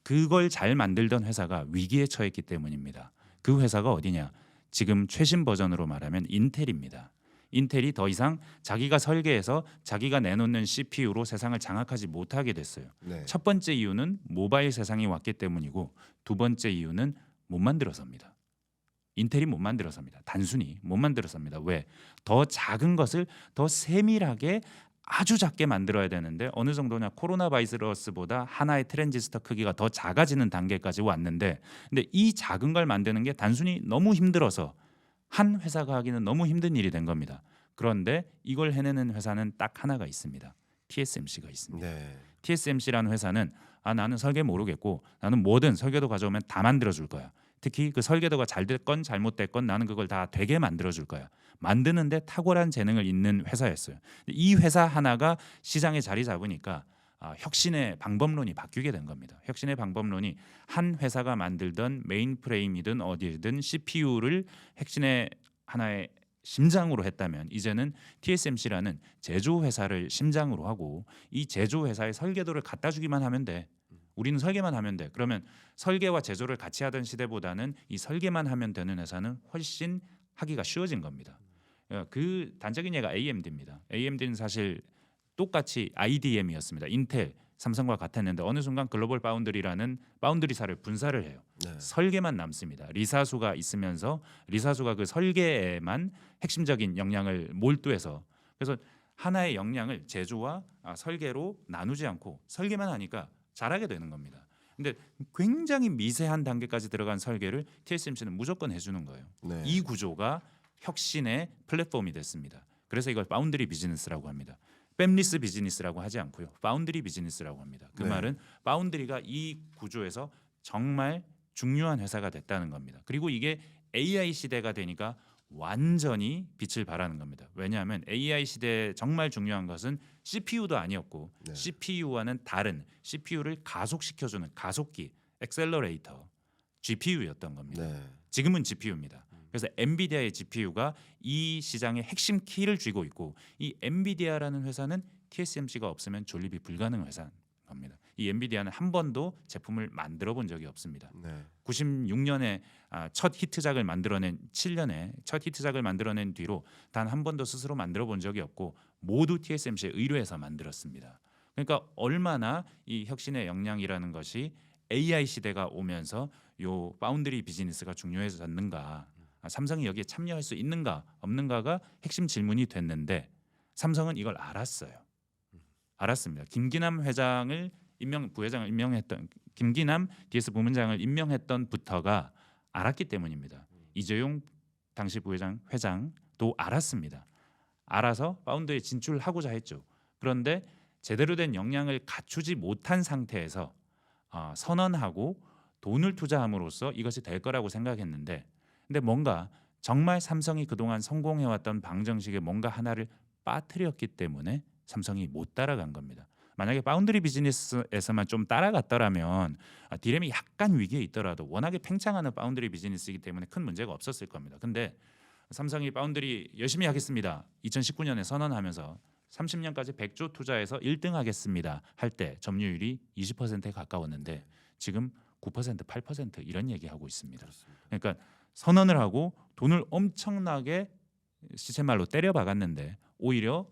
그걸 잘 만들던 회사가 위기에 처했기 때문입니다. 그 회사가 어디냐? 지금 최신 버전으로 말하면 인텔입니다. 인텔이 더 이상 자기가 설계해서 자기가 내놓는 CPU로 세상을 장악하지 못하게 됐어요. 네. 첫 번째 이유는 모바일 세상이 왔기 때문이고 두 번째 이유는 못 만들어서입니다. 인텔이 못 만들어서입니다. 단순히 못 만들어서입니다. 왜? 더 작은 것을 더 세밀하게 아주 작게 만들어야 되는데 어느 정도냐 코로나 바이러스보다 하나의 트랜지스터 크기가 더 작아지는 단계까지 왔는데 근데 이 작은 걸 만드는 게 단순히 너무 힘들어서 한 회사가 하기는 너무 힘든 일이 된 겁니다. 그런데 이걸 해내는 회사는 딱 하나가 있습니다. TSMC가 있습니다. 네. TSMC라는 회사는 나는 설계 모르겠고 나는 뭐든 설계도 가져오면 다 만들어 줄 거야. 특히 그 설계도가 잘 됐건 잘못됐건 나는 그걸 다 되게 만들어 줄 거야. 만드는데 탁월한 재능을 있는 회사였어요. 이 회사 하나가 시장에 자리 잡으니까 혁신의 방법론이 바뀌게 된 겁니다. 혁신의 방법론이 한 회사가 만들던 메인프레임이든 어디든 CPU를 혁신의 하나의 심장으로 했다면 이제는 TSMC라는 제조회사를 심장으로 하고 이 제조회사의 설계도를 갖다 주기만 하면 돼. 우리는 설계만 하면 돼. 그러면 설계와 제조를 같이 하던 시대보다는 이 설계만 하면 되는 회사는 훨씬 하기가 쉬워진 겁니다. 그 단적인 예가 AMD입니다. AMD는 사실 똑같이 IDM이었습니다. 인텔, 삼성과 같았는데 어느 순간 글로벌 파운드리라는 파운드리사를 분사를 해요. 네. 설계만 남습니다. 리사수가 있으면서 리사수가 그 설계에만 핵심적인 역량을 몰두해서 그래서 하나의 역량을 제조와 설계로 나누지 않고 설계만 하니까 잘하게 되는 겁니다. 근데 굉장히 미세한 단계까지 들어간 설계를 TSMC는 무조건 해주는 거예요. 네. 이 구조가 혁신의 플랫폼이 됐습니다. 그래서 이걸 파운드리 비즈니스라고 합니다. 팹리스 비즈니스라고 하지 않고요. 파운드리 비즈니스라고 합니다. 그 네. 말은 파운드리가 이 구조에서 정말 중요한 회사가 됐다는 겁니다. 그리고 이게 AI 시대가 되니까 완전히 빛을 발하는 겁니다. 왜냐하면 AI 시대에 정말 중요한 것은 CPU도 아니었고 네. CPU와는 다른 CPU를 가속시켜주는 가속기, 엑셀러레이터, GPU였던 겁니다. 네. 지금은 GPU입니다. 그래서 엔비디아의 GPU가 이 시장의 핵심 키를 쥐고 있고 이 엔비디아라는 회사는 TSMC가 없으면 존립이 불가능한 회사인 겁니다. 이 엔비디아는 한 번도 제품을 만들어 본 적이 없습니다. 네. 96년에 첫 히트작을 만들어낸 7년에 첫 히트작을 만들어낸 뒤로 단 한 번도 스스로 만들어 본 적이 없고 모두 TSMC에 의뢰해서 만들었습니다. 그러니까 얼마나 이 혁신의 역량이라는 것이 AI 시대가 오면서 요 파운드리 비즈니스가 중요해졌는가, 삼성이 여기에 참여할 수 있는가 없는가가 핵심 질문이 됐는데 삼성은 이걸 알았어요. 알았습니다. 김기남 회장을 부회장을 임명했던 김기남 DS 부문장을 임명했던부터가 알았기 때문입니다. 이재용 당시 부회장 회장도 알았습니다. 알아서 파운드에 진출하고자 했죠. 그런데 제대로 된 역량을 갖추지 못한 상태에서 선언하고 돈을 투자함으로써 이것이 될 거라고 생각했는데 근데 뭔가 정말 삼성이 그동안 성공해왔던 방정식에 뭔가 하나를 빠뜨렸기 때문에 삼성이 못 따라간 겁니다. 만약에 파운드리 비즈니스에서만 좀 따라갔더라면 디램이 약간 위기에 있더라도 워낙에 팽창하는 파운드리 비즈니스이기 때문에 큰 문제가 없었을 겁니다. 근데 삼성이 파운드리 열심히 하겠습니다. 2019년에 선언하면서 30년까지 100조 투자해서 1등 하겠습니다. 할 때 점유율이 20%에 가까웠는데 지금 9%, 8% 이런 얘기하고 있습니다. 그렇습니다. 그러니까 선언을 하고 돈을 엄청나게 시쳇말로 때려 박았는데 오히려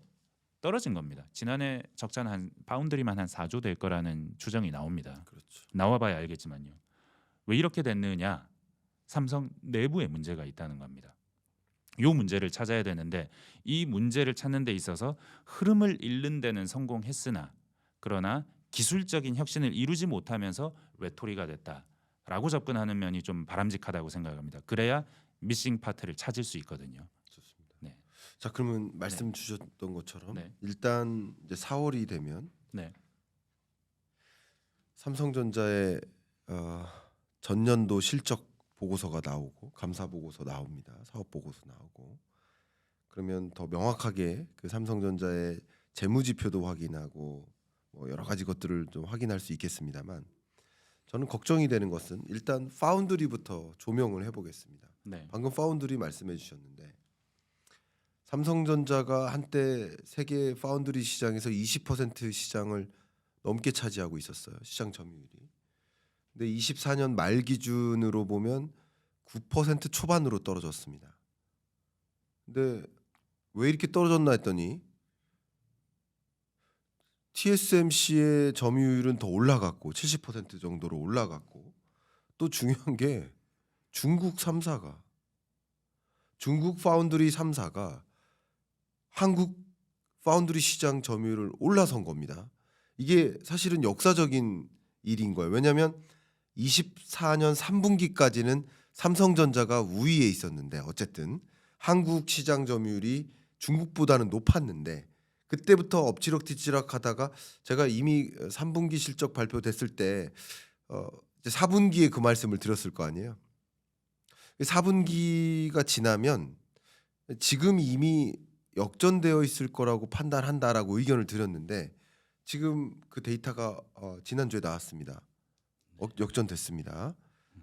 떨어진 겁니다. 지난해 적자는 한 파운드리만 한 4조 될 거라는 추정이 나옵니다. 그렇죠. 나와봐야 알겠지만요. 왜 이렇게 됐느냐? 삼성 내부에 문제가 있다는 겁니다. 이 문제를 찾아야 되는데 이 문제를 찾는 데 있어서 흐름을 잃는 데는 성공했으나 그러나 기술적인 혁신을 이루지 못하면서 외톨이가 됐다라고 접근하는 면이 좀 바람직하다고 생각합니다. 그래야 미싱 파트를 찾을 수 있거든요. 좋습니다. 네. 자, 그러면 말씀 주셨던 것처럼 네. 일단 이제 4월이 되면 네. 삼성전자의 전년도 실적 보고서가 나오고 감사 보고서 나옵니다. 사업 보고서 나오고 그러면 더 명확하게 그 삼성전자의 재무 지표도 확인하고 뭐 여러 가지 것들을 좀 확인할 수 있겠습니다만 저는 걱정이 되는 것은 일단 파운드리부터 조명을 해보겠습니다. 네. 방금 파운드리 말씀해 주셨는데 삼성전자가 한때 세계 파운드리 시장에서 20% 시장을 넘게 차지하고 있었어요. 시장 점유율이. 근데 24년 말 기준으로 보면 9% 초반으로 떨어졌습니다. 근데 왜 이렇게 떨어졌나 했더니 TSMC의 점유율은 더 올라갔고 70% 정도로 올라갔고 또 중요한 게 중국 3사가 중국 파운드리 3사가 한국 파운드리 시장 점유율을 올라선 겁니다. 이게 사실은 역사적인 일인 거예요. 왜냐하면 24년 3분기까지는 삼성전자가 우위에 있었는데 어쨌든 한국 시장 점유율이 중국보다는 높았는데 그때부터 엎치락뒤치락 하다가 제가 이미 3분기 실적 발표됐을 때 이제 4분기에 그 말씀을 드렸을 거 아니에요. 4분기가 지나면 지금 이미 역전되어 있을 거라고 판단한다라고 의견을 드렸는데 지금 그 데이터가 지난주에 나왔습니다. 역전됐습니다.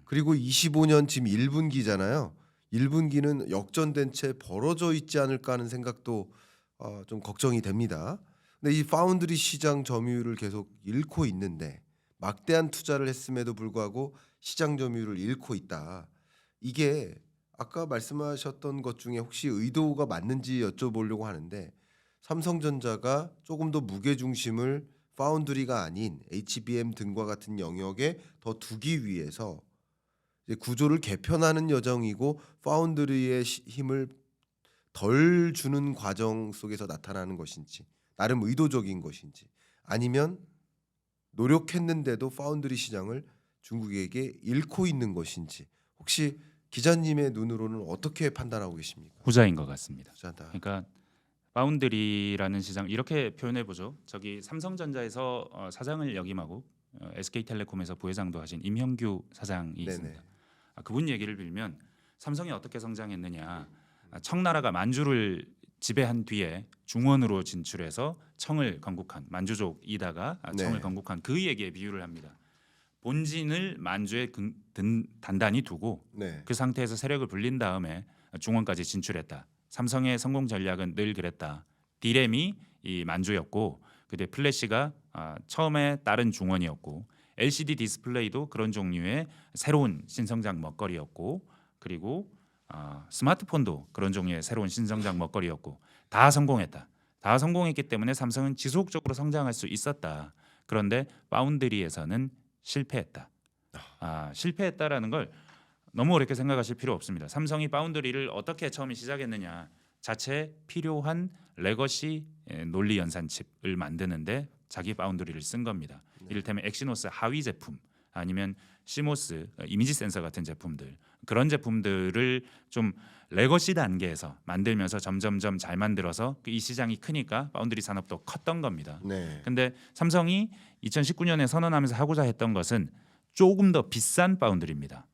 그리고 25년 지금 1분기잖아요. 1분기는 역전된 채 벌어져 있지 않을까 하는 생각도 좀 걱정이 됩니다. 근데 이 파운드리 시장 점유율을 계속 잃고 있는데 막대한 투자를 했음에도 불구하고 시장 점유율을 잃고 있다. 이게 아까 말씀하셨던 것 중에 혹시 의도가 맞는지 여쭤보려고 하는데 삼성전자가 조금 더 무게 중심을 파운드리가 아닌 HBM 등과 같은 영역에 더 두기 위해서 이제 구조를 개편하는 여정이고 파운드리의 힘을 덜 주는 과정 속에서 나타나는 것인지 나름 의도적인 것인지 아니면 노력했는데도 파운드리 시장을 중국에게 잃고 있는 것인지 혹시 기자님의 눈으로는 어떻게 판단하고 계십니까? 후자인 것 같습니다. 후자다. 그러니까 파운드리라는 시장 이렇게 표현해 보죠. 저기 삼성전자에서 사장을 역임하고 SK텔레콤에서 부회장도 하신 임형규 사장이 네네. 있습니다. 그분 얘기를 빌면 삼성이 어떻게 성장했느냐. 청나라가 만주를 지배한 뒤에 중원으로 진출해서 청을 건국한 만주족이다가 청을 네. 건국한 그 얘기에 비유를 합니다. 본진을 만주에 단단히 두고 네. 그 상태에서 세력을 불린 다음에 중원까지 진출했다. 삼성의 성공 전략은 늘 그랬다. D램이 이 만주였고 그때 플래시가 처음에 다른 중원이었고 LCD 디스플레이도 그런 종류의 새로운 신성장 먹거리였고 그리고 스마트폰도 그런 종류의 새로운 신성장 먹거리였고 다 성공했다. 다 성공했기 때문에 삼성은 지속적으로 성장할 수 있었다. 그런데 파운드리에서는 실패했다. 실패했다라는 걸 너무 어렵게 생각하실 필요 없습니다. 삼성이 파운드리를 어떻게 처음에 시작했느냐. 자체 필요한 레거시 논리 연산 칩을 만드는데 자기 파운드리를 쓴 겁니다. 이를테면 엑시노스 하위 제품 아니면 시모스 이미지 센서 같은 제품들 그런 제품들을 좀 레거시 단계에서 만들면서 점점점 잘 만들어서 이 시장이 크니까 파운드리 산업도 컸던 겁니다. 네. 근데 삼성이 2019년에 선언하면서 하고자 했던 것은 조금 더 비싼 파운드리입니다.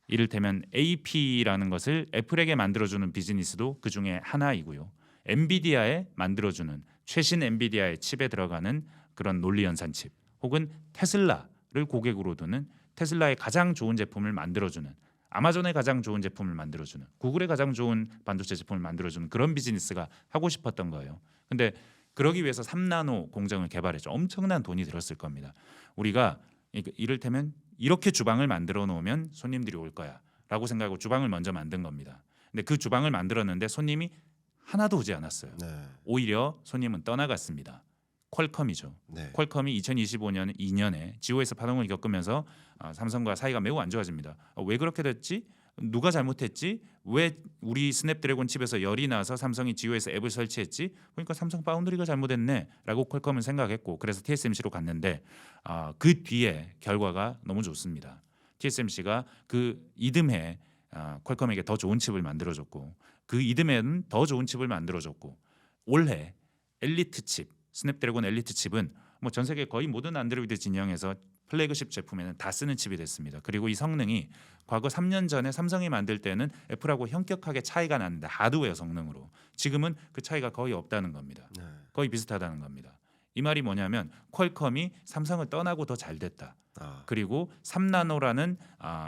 이를테면 AP라는 것을 애플에게 만들어주는 비즈니스도 그 중에 하나이고요. 엔비디아에 만들어주는 최신 엔비디아의 칩에 들어가는 그런 논리 연산 칩 혹은 테슬라를 고객으로 두는 테슬라의 가장 좋은 제품을 만들어주는 아마존의 가장 좋은 제품을 만들어주는 구글의 가장 좋은 반도체 제품을 만들어주는 그런 비즈니스가 하고 싶었던 거예요. 근데 그러기 위해서 3나노 공정을 개발했죠. 엄청난 돈이 들었을 겁니다. 우리가 이를테면 이렇게 주방을 만들어 놓으면 손님들이 올 거야 라고 생각하고 주방을 먼저 만든 겁니다. 근데 그 주방을 만들었는데 손님이 하나도 오지 않았어요. 네. 오히려 손님은 떠나갔습니다. 퀄컴이죠. 네. 퀄컴이 2025년 2년에 지오에서 파동을 겪으면서 삼성과 사이가 매우 안 좋아집니다. 왜 그렇게 됐지? 누가 잘못했지? 왜 우리 스냅드래곤 칩에서 열이 나서 삼성이 지오에서 앱을 설치했지? 그러니까 삼성 파운드리가 잘못했네라고 퀄컴은 생각했고 그래서 TSMC로 갔는데 그 뒤에 결과가 너무 좋습니다. TSMC가 그 이듬해 퀄컴에게 더 좋은 칩을 만들어줬고 그 이듬해는 더 좋은 칩을 만들어줬고 올해 엘리트 칩 스냅드래곤 엘리트 칩은 뭐 전 세계 거의 모든 안드로이드 진영에서 플래그십 제품에는 다 쓰는 칩이 됐습니다. 그리고 이 성능이 과거 3년 전에 삼성이 만들 때는 애플하고 현격하게 차이가 났는데 하드웨어 성능으로 지금은 그 차이가 거의 없다는 겁니다. 네. 거의 비슷하다는 겁니다. 이 말이 뭐냐면 퀄컴이 삼성을 떠나고 더 잘 됐다. 그리고 3나노라는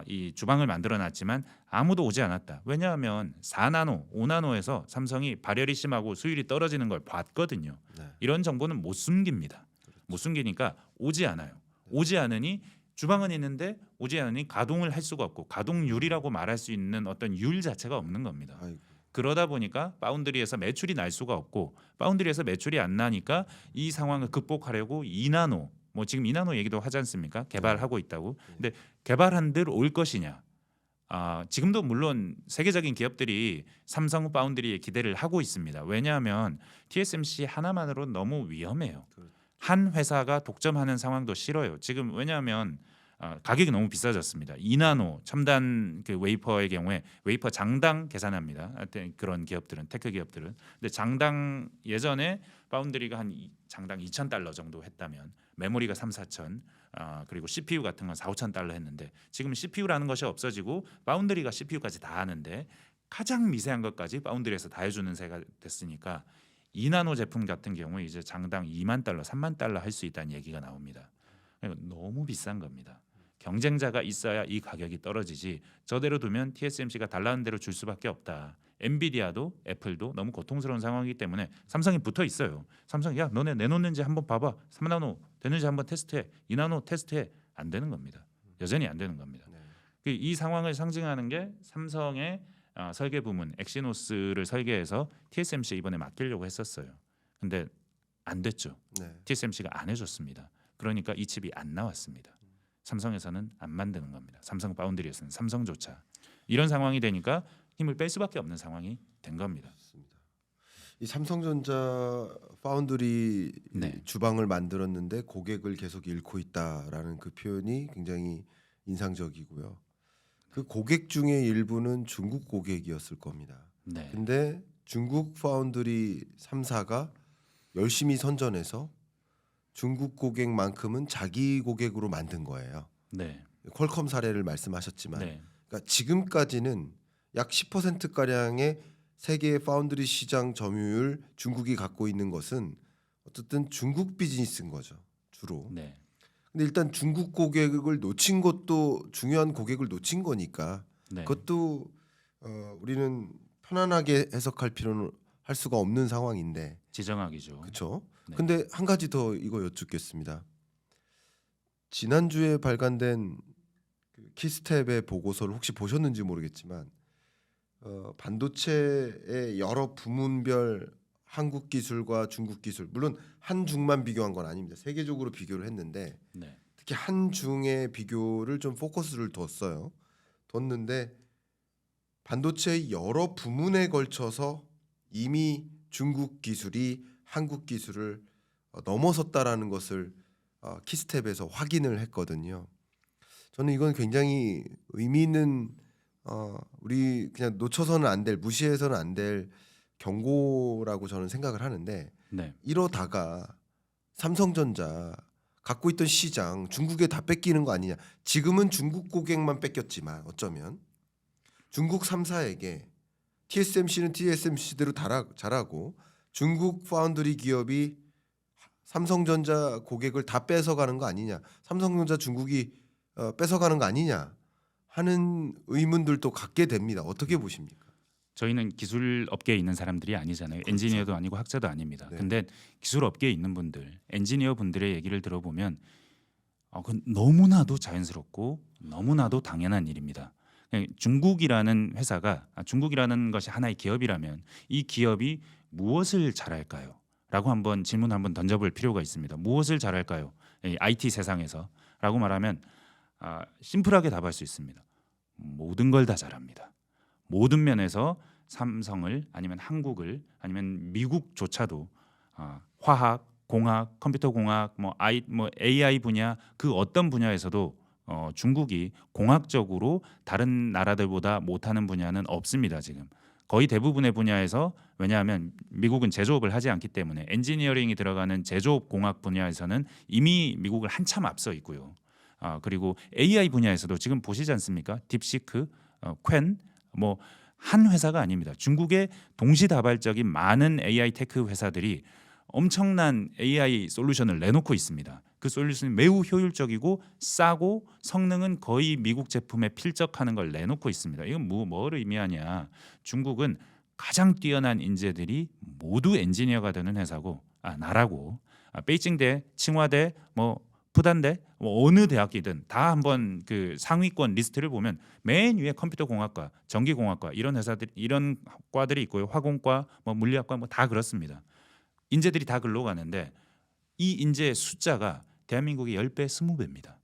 이 주방을 만들어놨지만 아무도 오지 않았다. 왜냐하면 4나노, 5나노에서 삼성이 발열이 심하고 수율이 떨어지는 걸 봤거든요. 네. 이런 정보는 못 숨깁니다. 못 숨기니까 오지 않아요. 오지 않으니 주방은 있는데 오지 않으니 가동을 할 수가 없고 가동률이라고 말할 수 있는 어떤 율 자체가 없는 겁니다. 아이고. 그러다 보니까 파운드리에서 매출이 날 수가 없고 파운드리에서 매출이 안 나니까 이 상황을 극복하려고 2나노 뭐 지금 2나노 얘기도 하지 않습니까? 개발하고 있다고. 근데 개발한들 올 것이냐? 지금도 물론 세계적인 기업들이 삼성 파운드리에 기대를 하고 있습니다. 왜냐하면 TSMC 하나만으로 너무 위험해요. 한 회사가 독점하는 상황도 싫어요. 지금 왜냐하면 가격이 너무 비싸졌습니다. 2나노 첨단 그 웨이퍼의 경우에 웨이퍼 장당 계산합니다. 하여튼 그런 기업들은 테크 기업들은. 근데 장당 예전에 파운드리가 한 장당 2,000달러 정도 했다면 메모리가 3, 4천 그리고 CPU 같은 건 4, 5천 달러 했는데 지금 CPU라는 것이 없어지고 파운드리가 CPU까지 다 하는데 가장 미세한 것까지 파운드리에서 다 해주는 새가 됐으니까 2나노 제품 같은 경우에 이제 장당 2만 달러, 3만 달러 할 수 있다는 얘기가 나옵니다. 너무 비싼 겁니다. 경쟁자가 있어야 이 가격이 떨어지지 저대로 두면 TSMC가 달라는 대로 줄 수밖에 없다. 엔비디아도 애플도 너무 고통스러운 상황이기 때문에 삼성이 붙어 있어요. 삼성이 야 너네 내놓는지 한번 봐봐. 3나노 되는지 한번 테스트해. 2나노 테스트해. 안 되는 겁니다. 여전히 안 되는 겁니다. 네. 이 상황을 상징하는 게 삼성의 설계 부문 엑시노스를 설계해서 TSMC에 이번에 맡기려고 했었어요. 근데 안 됐죠. 네. TSMC가 안 해줬습니다. 그러니까 이 칩이 안 나왔습니다. 삼성에서는 안 만드는 겁니다. 삼성 파운드리에서는 삼성조차 이런 상황이 되니까 힘을 뺄 수밖에 없는 상황이 된 겁니다. 이 삼성전자 파운드리 네. 주방을 만들었는데 고객을 계속 잃고 있다라는 그 표현이 굉장히 인상적이고요. 그 고객 중에 일부는 중국 고객이었을 겁니다. 네. 근데 중국 파운드리 3사가 열심히 선전해서 중국 고객만큼은 자기 고객으로 만든 거예요. 네. 퀄컴 사례를 말씀하셨지만 네. 그러니까 지금까지는 약 10% 가량의 세계 파운드리 시장 점유율 중국이 갖고 있는 것은 어쨌든 중국 비즈니스인 거죠. 주로. 네. 근데 일단 중국 고객을 놓친 것도 중요한 고객을 놓친 거니까 네. 그것도 우리는 편안하게 해석할 필요는 할 수가 없는 상황인데 지정학이죠. 그렇죠. 네. 근데 한 가지 더 이거 여쭙겠습니다. 지난주에 발간된 그 키스텝의 보고서를 혹시 보셨는지 모르겠지만 반도체의 여러 부문별 한국 기술과 중국 기술 물론 한중만 비교한 건 아닙니다. 세계적으로 비교를 했는데 네. 특히 한중의 비교를 좀 포커스를 뒀는데 반도체의 여러 부문에 걸쳐서 이미 중국 기술이 한국 기술을 넘어섰다라는 것을 키스텝에서 확인을 했거든요. 저는 이건 굉장히 의미 있는 우리 그냥 놓쳐서는 안 될, 무시해서는 안 될 경고라고 저는 생각을 하는데 네. 이러다가 삼성전자 갖고 있던 시장 중국에 다 뺏기는 거 아니냐. 지금은 중국 고객만 뺏겼지만 어쩌면 중국 3사에게 TSMC는 TSMC대로 잘하고 중국 파운드리 기업이 삼성전자 고객을 다 뺏어가는 거 아니냐. 삼성전자 중국이 뺏어가는 거 아니냐 하는 의문들도 갖게 됩니다. 어떻게 보십니까? 저희는 기술 업계에 있는 사람들이 아니잖아요. 그렇죠. 엔지니어도 아니고 학자도 아닙니다. 네. 근데 기술 업계에 있는 분들, 엔지니어 분들의 얘기를 들어보면 그건 너무나도 자연스럽고 너무나도 당연한 일입니다. 중국이라는 회사가 중국이라는 것이 하나의 기업이라면 이 기업이 무엇을 잘할까요? 라고 한번 질문 한번 던져볼 필요가 있습니다. 무엇을 잘할까요? 이 IT 세상에서 라고 말하면 심플하게 답할 수 있습니다. 모든 걸 다 잘합니다. 모든 면에서 삼성을 아니면 한국을 아니면 미국조차도 화학, 공학, 컴퓨터 공학, 뭐 AI 분야 그 어떤 분야에서도 중국이 공학적으로 다른 나라들보다 못하는 분야는 없습니다. 지금 거의 대부분의 분야에서 왜냐하면 미국은 제조업을 하지 않기 때문에 엔지니어링이 들어가는 제조업 공학 분야에서는 이미 미국을 한참 앞서 있고요. 그리고 AI 분야에서도 지금 보시지 않습니까? 딥시크, 퀸, 뭐 한 회사가 아닙니다. 중국의 동시다발적인 많은 AI 테크 회사들이 엄청난 AI 솔루션을 내놓고 있습니다. 그 솔루션이 매우 효율적이고 싸고 성능은 거의 미국 제품에 필적하는 걸 내놓고 있습니다. 이건 뭐를 의미하냐? 중국은 가장 뛰어난 인재들이 모두 엔지니어가 되는 회사고 나라고 베이징대, 칭화대, 뭐 푸단대, 뭐 어느 대학이든 다 한번 그 상위권 리스트를 보면 맨 위에 컴퓨터 공학과, 전기 공학과 이런 회사들 이런 과들이 있고요. 화공과, 뭐 물리학과 뭐 다 그렇습니다. 인재들이 다 글로 가는데 이 인재의 숫자가 대한민국의 10배, 20배입니다.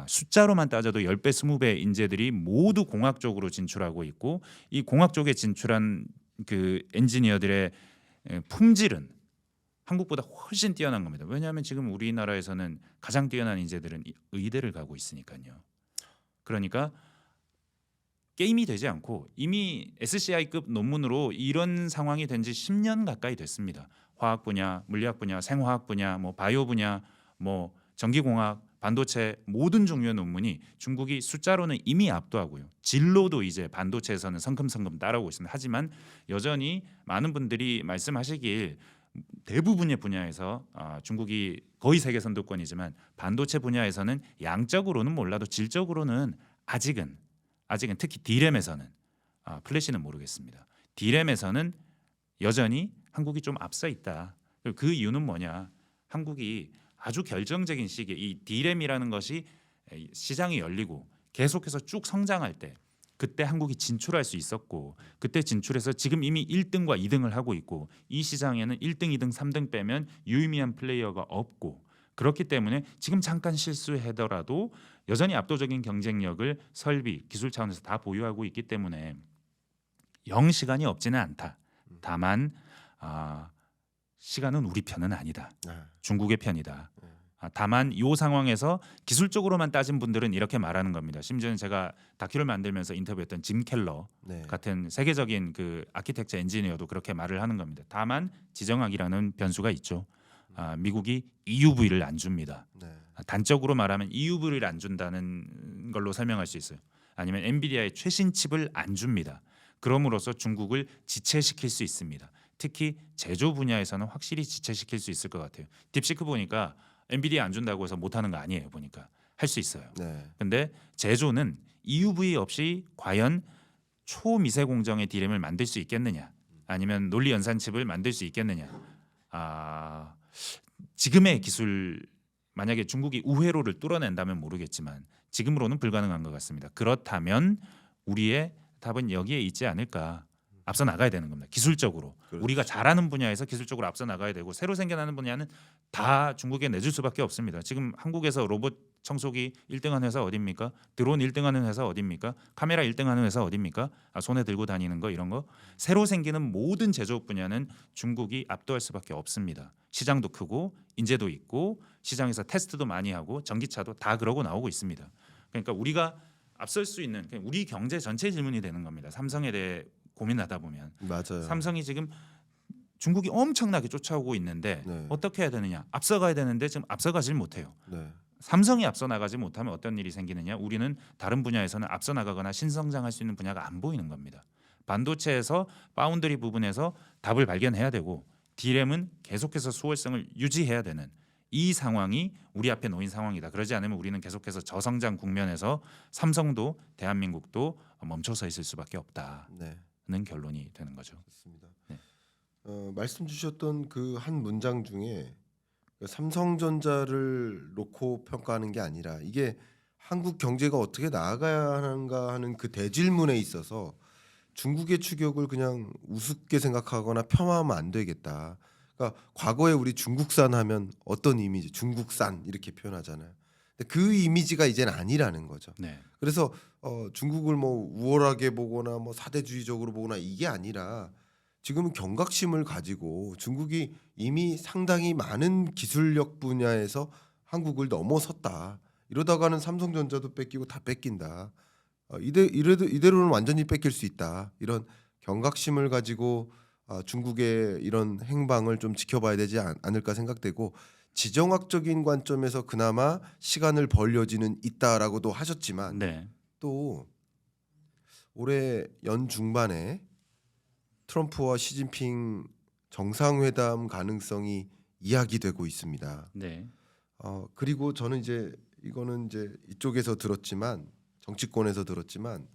숫자로만 따져도 10배, 20배 인재들이 모두 공학 쪽으로 진출하고 있고 이 공학 쪽에 진출한 그 엔지니어들의 품질은 한국보다 훨씬 뛰어난 겁니다. 왜냐하면 지금 우리나라에서는 가장 뛰어난 인재들은 의대를 가고 있으니까요. 그러니까 게임이 되지 않고 이미 SCI급 논문으로 이런 상황이 된 지 10년 가까이 됐습니다. 화학 분야, 물리학 분야, 생화학 분야, 뭐 바이오 분야, 뭐 전기공학, 반도체 모든 종류의 논문이 중국이 숫자로는 이미 압도하고요. 진로도 이제 반도체에서는 성큼성큼 따라오고 있습니다. 하지만 여전히 많은 분들이 말씀하시길 대부분의 분야에서 중국이 거의 세계 선두권이지만 반도체 분야에서는 양적으로는 몰라도 질적으로는 아직은 특히 D램에서는 플래시는 모르겠습니다. D램에서는 여전히 한국이 좀 앞서 있다. 그 이유는 뭐냐? 한국이 아주 결정적인 시기에 이 D램이라는 것이 시장이 열리고 계속해서 쭉 성장할 때 그때 한국이 진출할 수 있었고 그때 진출해서 지금 이미 1등과 2등을 하고 있고 이 시장에는 1등, 2등, 3등 빼면 유의미한 플레이어가 없고 그렇기 때문에 지금 잠깐 실수하더라도 여전히 압도적인 경쟁력을 설비, 기술 차원에서 다 보유하고 있기 때문에 영 시간이 없지는 않다. 다만 시간은 우리 편은 아니다. 중국의 편이다. 다만 이 상황에서 기술적으로만 따진 분들은 이렇게 말하는 겁니다. 심지어는 제가 다큐를 만들면서 인터뷰했던 짐 켈러 같은 세계적인 그 아키텍처 엔지니어도 그렇게 말을 하는 겁니다. 다만 지정학이라는 변수가 있죠. 미국이 EUV를 안 줍니다. 단적으로 말하면 EUV를 안 준다는 걸로 설명할 수 있어요. 아니면 엔비디아의 최신 칩을 안 줍니다. 그럼으로써 중국을 지체시킬 수 있습니다. 특히 제조 분야에서는 확실히 지체시킬 수 있을 것 같아요. 딥시크 보니까 엔비디아 안 준다고 해서 못하는 거 아니에요. 보니까 할 수 있어요. 근데 제조는 EUV 없이 과연 초미세 공정의 D램을 만들 수 있겠느냐 아니면 논리 연산 칩을 만들 수 있겠느냐 지금의 기술 만약에 중국이 우회로를 뚫어낸다면 모르겠지만 지금으로는 불가능한 것 같습니다. 그렇다면 우리의 답은 여기에 있지 않을까. 앞서 나가야 되는 겁니다. 기술적으로 우리가 잘하는 분야에서 기술적으로 앞서 나가야 되고 새로 생겨나는 분야는 다 중국에 내줄 수밖에 없습니다. 지금 한국에서 로봇 청소기 1등하는 회사 어디입니까? 드론 1등하는 회사 어디입니까? 카메라 1등하는 회사 어디입니까? 손에 들고 다니는 거 이런 거 새로 생기는 모든 제조업 분야는 중국이 압도할 수밖에 없습니다. 시장도 크고 인재도 있고 시장에서 테스트도 많이 하고 전기차도 다 그러고 나오고 있습니다. 그러니까 우리가 앞설 수 있는 우리 경제 전체 질문이 되는 겁니다. 삼성에 대해 고민하다 보면 맞아요. 삼성이 지금 중국이 엄청나게 쫓아오고 있는데 어떻게 해야 되느냐? 앞서가야 되는데 지금 앞서가질 못해요. 삼성이 앞서 나가지 못하면 어떤 일이 생기느냐? 우리는 다른 분야에서는 앞서 나가거나 신성장할 수 있는 분야가 안 보이는 겁니다. 반도체에서 파운드리 부분에서 답을 발견해야 되고 D램은 계속해서 수월성을 유지해야 되는 이 상황이 우리 앞에 놓인 상황이다. 그러지 않으면 우리는 계속해서 저성장 국면에서 삼성도 대한민국도 멈춰서 있을 수밖에 없다는 결론이 되는 거죠. 좋습니다. 말씀 주셨던 그 한 문장 중에 삼성전자를 놓고 평가하는 게 아니라 이게 한국 경제가 어떻게 나아가야 하는가 하는 그 대질문에 있어서 중국의 추격을 그냥 우습게 생각하거나 폄하하면 안 되겠다. 그러니까 과거에 우리 중국산 하면 어떤 이미지? 중국산 이렇게 표현하잖아요. 근데 그 이미지가 이제는 아니라는 거죠. 네. 그래서 중국을 뭐 우월하게 보거나 뭐 사대주의적으로 보거나 이게 아니라 지금은 경각심을 가지고 중국이 이미 상당히 많은 기술력 분야에서 한국을 넘어섰다. 이러다가는 삼성전자도 뺏기고 다 뺏긴다. 이대로는 완전히 뺏길 수 있다. 이런 경각심을 가지고 중국의 이런 행방을 좀 지켜봐야 되지 않을까 생각되고 지정학적인 관점에서 그나마 시간을 벌 여지는 있다라고도 하셨지만 네. 또 올해 연 중반에 트럼프와 시진핑 정상회담 가능성이 이야기되고 있습니다. 네. 그리고 저는 이거는 이쪽에서 들었지만 정치권에서 들었지만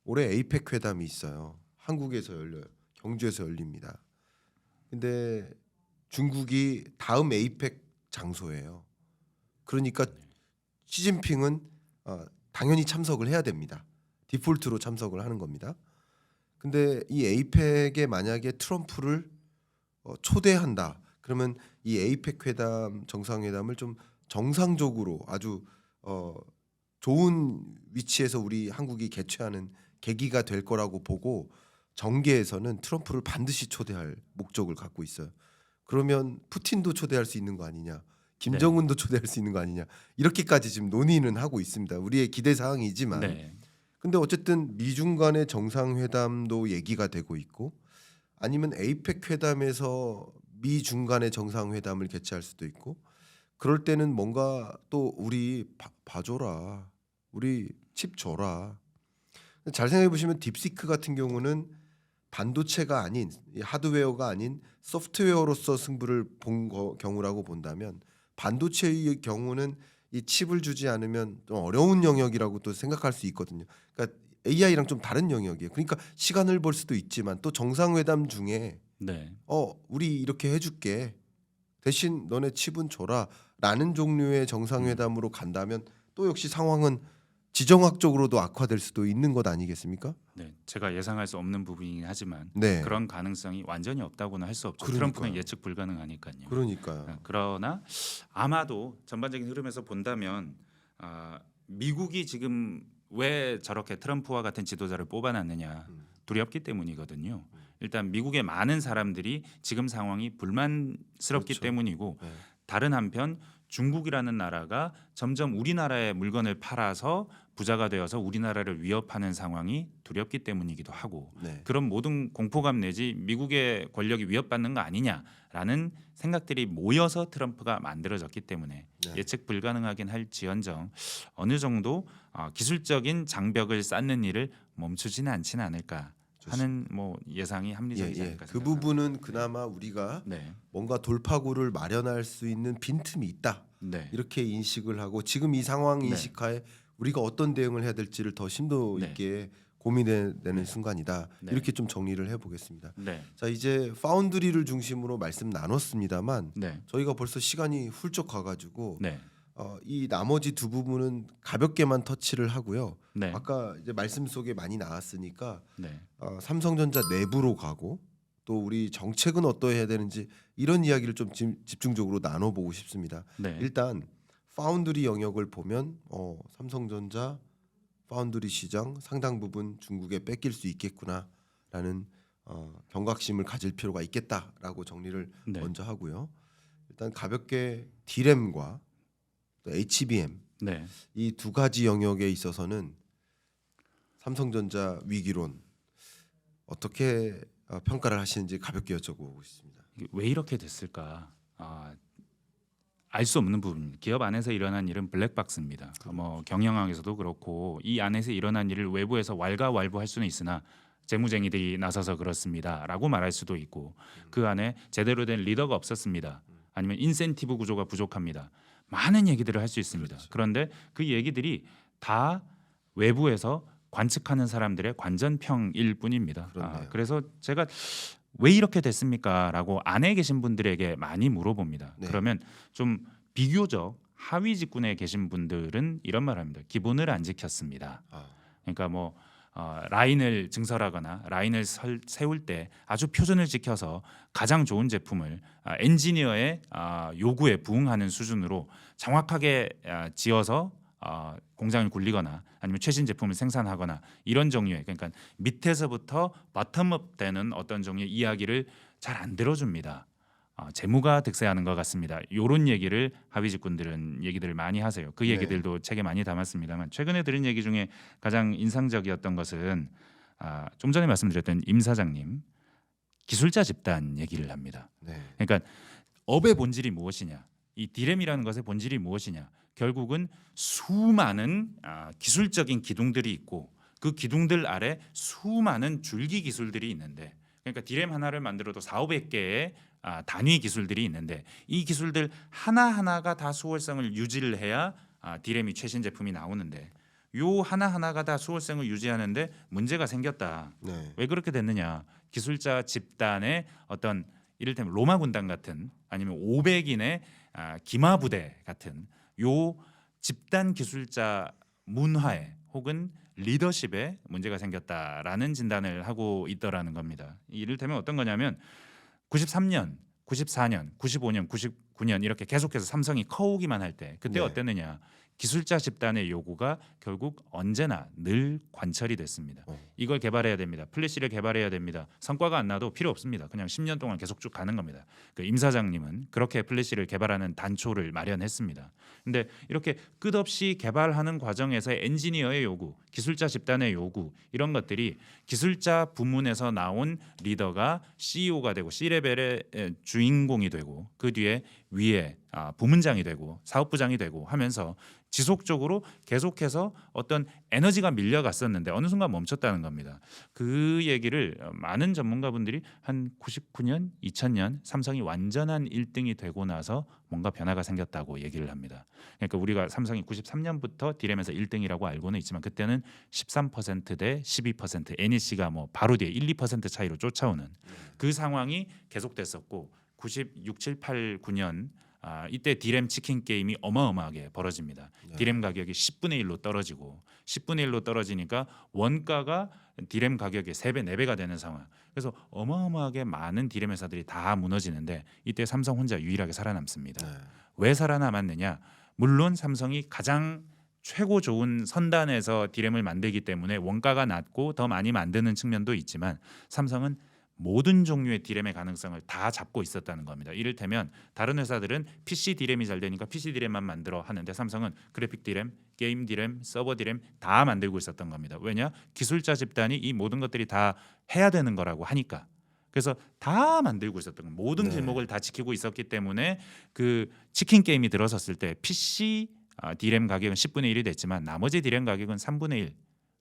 올해 에이펙 회담이 있어요. 한국에서 열려요. 경주에서 열립니다. 근데 중국이 다음 에이펙 장소예요. 그러니까 시진핑은 당연히 참석을 해야 됩니다. 디폴트로 참석을 하는 겁니다. 근데 이 에이펙에 만약에 트럼프를 초대한다. 그러면 이 에이펙 회담 정상회담을 좀 정상적으로 아주 좋은 위치에서 우리 한국이 개최하는 계기가 될 거라고 보고 정계에서는 트럼프를 반드시 초대할 목적을 갖고 있어요. 그러면 푸틴도 초대할 수 있는 거 아니냐, 김정은도 초대할 수 있는 거 아니냐 이렇게까지 지금 논의는 하고 있습니다. 우리의 기대 사항이지만. 네. 근데 어쨌든 미중 간의 정상회담도 얘기가 되고 있고 아니면 에이펙 회담에서 미중 간의 정상회담을 개최할 수도 있고 그럴 때는 뭔가 또 우리 봐줘라. 우리 칩 줘라. 잘 생각해 보시면 딥시크 같은 경우는 반도체가 아닌 하드웨어가 아닌 소프트웨어로서 승부를 본 경우라고 본다면 반도체의 경우는 이 칩을 주지 않으면 좀 어려운 영역이라고 또 생각할 수 있거든요. 그러니까 AI랑 좀 다른 영역이에요. 그러니까 시간을 벌 수도 있지만 또 정상회담 중에 네. 우리 이렇게 해줄게. 대신 너네 칩은 줘라라는 종류의 정상회담으로 간다면 또 역시 상황은 지정학적으로도 악화될 수도 있는 것 아니겠습니까? 네. 제가 예상할 수 없는 부분이긴 하지만 네. 그런 가능성이 완전히 없다고는 할 수 없죠. 그러니까요. 트럼프는 예측 불가능하니까요. 그러니까요. 그러나 아마도 전반적인 흐름에서 본다면 미국이 지금 왜 저렇게 트럼프와 같은 지도자를 뽑아놨느냐 두렵기 때문이거든요. 일단 미국의 많은 사람들이 지금 상황이 불만스럽기 그렇죠. 때문이고 네. 다른 한편 중국이라는 나라가 점점 우리나라의 물건을 팔아서 부자가 되어서 우리나라를 위협하는 상황이 두렵기 때문이기도 하고 네. 그런 모든 공포감 내지 미국의 권력이 위협받는 거 아니냐라는 생각들이 모여서 트럼프가 만들어졌기 때문에 네. 예측 불가능하긴 할지언정 어느 정도 기술적인 장벽을 쌓는 일을 멈추지는 않지는 않을까 하는 뭐 예상이 합리적이지 않을까 그 생각합니다. 부분은 그나마 우리가 네, 뭔가 돌파구를 마련할 수 있는 빈틈이 있다. 네, 이렇게 인식을 하고 지금 이 상황 네. 인식하에 우리가 어떤 대응을 해야 될지를 더 심도 네. 있게 고민되는 네. 순간이다. 네. 이렇게 좀 정리를 해보겠습니다. 네, 자 이제 파운드리를 중심으로 말씀 나눴습니다만 네, 저희가 벌써 시간이 훌쩍 가가지고 네, 이 나머지 두 부분은 가볍게만 터치를 하고요. 네, 아까 이제 말씀 속에 많이 나왔으니까 네, 삼성전자 내부로 가고 또 우리 정책은 어떠해야 되는지 이런 이야기를 좀 집중적으로 나눠보고 싶습니다. 네. 일단 파운드리 영역을 보면 삼성전자 파운드리 시장 상당 부분 중국에 뺏길 수 있겠구나라는 경각심을 가질 필요가 있겠다라고 정리를 네. 먼저 하고요. 일단 가볍게 D램과 또 HBM 네. 이 두 가지 영역에 있어서는 삼성전자 위기론 어떻게 평가를 하시는지 가볍게 여쭤보고 싶습니다. 이게 왜 이렇게 됐을까? 알 수 없는 부분. 기업 안에서 일어난 일은 블랙박스입니다. 뭐 경영학에서도 그렇고 이 안에서 일어난 일을 외부에서 왈가왈부할 수는 있으나 재무쟁이들이 나서서 그렇습니다라고 말할 수도 있고 그 안에 제대로 된 리더가 없었습니다. 아니면 인센티브 구조가 부족합니다. 많은 얘기들을 할 수 있습니다. 그렇죠. 그런데 그 얘기들이 다 외부에서 관측하는 사람들의 관전평일 뿐입니다. 그렇네요. 그래서 제가 왜 이렇게 됐습니까? 라고 안에 계신 분들에게 많이 물어봅니다. 네. 그러면 좀 비교적 하위 직군에 계신 분들은 이런 말을 합니다. 기본을 안 지켰습니다. 아, 그러니까 뭐 라인을 증설하거나 라인을 세울 때 아주 표준을 지켜서 가장 좋은 제품을 엔지니어의 요구에 부응하는 수준으로 정확하게 지어서 공장을 굴리거나 아니면 최신 제품을 생산하거나 이런 종류의, 그러니까 밑에서부터 바텀업 되는 어떤 종류의 이야기를 잘 안 들어줍니다. 재무가 득세하는 것 같습니다. 이런 얘기를 하위 직군들은 얘기들을 많이 하세요. 그 네. 얘기들도 책에 많이 담았습니다만 최근에 들은 얘기 중에 가장 인상적이었던 것은 좀 전에 말씀드렸던 임 사장님 기술자 집단 얘기를 합니다. 네. 그러니까 업의 본질이 무엇이냐, 이 디램이라는 것의 본질이 무엇이냐, 결국은 수많은 기술적인 기둥들이 있고 그 기둥들 아래 수많은 줄기 기술들이 있는데, 그러니까 디램 하나를 만들어도 4,500개의 단위 기술들이 있는데 이 기술들 하나하나가 다 수월성을 유지를 해야 디램이 최신 제품이 나오는데 요 하나하나가 다 수월성을 유지하는데 문제가 생겼다. 네. 왜 그렇게 됐느냐? 기술자 집단의 어떤 이를테면 로마 군단 같은 아니면 500인의 기마 부대 같은 요 집단 기술자 문화에 혹은 리더십에 문제가 생겼다라는 진단을 하고 있더라는 겁니다. 이를테면 어떤 거냐면 93년, 94년, 95년, 99년 이렇게 계속해서 삼성이 커오기만 할 때 그때 네. 어땠느냐? 기술자 집단의 요구가 결국 언제나 늘 관철이 됐습니다. 이걸 개발해야 됩니다. 플래시를 개발해야 됩니다. 성과가 안 나도 필요 없습니다. 그냥 10년 동안 계속 쭉 가는 겁니다. 그 임 사장님은 그렇게 플래시를 개발하는 단초를 마련했습니다. 근데 이렇게 끝없이 개발하는 과정에서의 엔지니어의 요구, 기술자 집단의 요구 이런 것들이 기술자 부문에서 나온 리더가 CEO가 되고 C레벨의 주인공이 되고 그 뒤에 위에 부문장이 되고 사업부장이 되고 하면서 지속적으로 계속해서 어떤 에너지가 밀려갔었는데 어느 순간 멈췄다는 겁니다. 그 얘기를 많은 전문가분들이 한 99년, 2000년 삼성이 완전한 1등이 되고 나서 뭔가 변화가 생겼다고 얘기를 합니다. 그러니까 우리가 삼성이 93년부터 디램에서 1등이라고 알고는 있지만 그때는 13%대 12%, NEC가 뭐 바로 뒤에 1, 2% 차이로 쫓아오는 그 상황이 계속됐었고 96, 7, 8, 9년 이때 디램 치킨 게임이 어마어마하게 벌어집니다. 네. 디램 가격이 10분의 1로 떨어지고 10분의 1로 떨어지니까 원가가 디램 가격의 3배, 4배가 되는 상황. 그래서 어마어마하게 많은 디램 회사들이 다 무너지는데 이때 삼성 혼자 유일하게 살아남습니다. 네. 왜 살아남았느냐? 물론 삼성이 가장 최고 좋은 선단에서 디램을 만들기 때문에 원가가 낮고 더 많이 만드는 측면도 있지만 삼성은 모든 종류의 디램의 가능성을 다 잡고 있었다는 겁니다. 이를테면 다른 회사들은 PC 디램이 잘 되니까 PC 디램만 만들어 하는데 삼성은 그래픽 디램, 게임 디램, 서버 디램 다 만들고 있었던 겁니다. 왜냐? 기술자 집단이 이 모든 것들이 다 해야 되는 거라고 하니까. 그래서 다 만들고 있었던 거. 모든 네. 길목을 다 지키고 있었기 때문에 그 치킨 게임이 들어섰을 때 PC 디램 가격은 10분의 1이 됐지만 나머지 디램 가격은 3분의 1,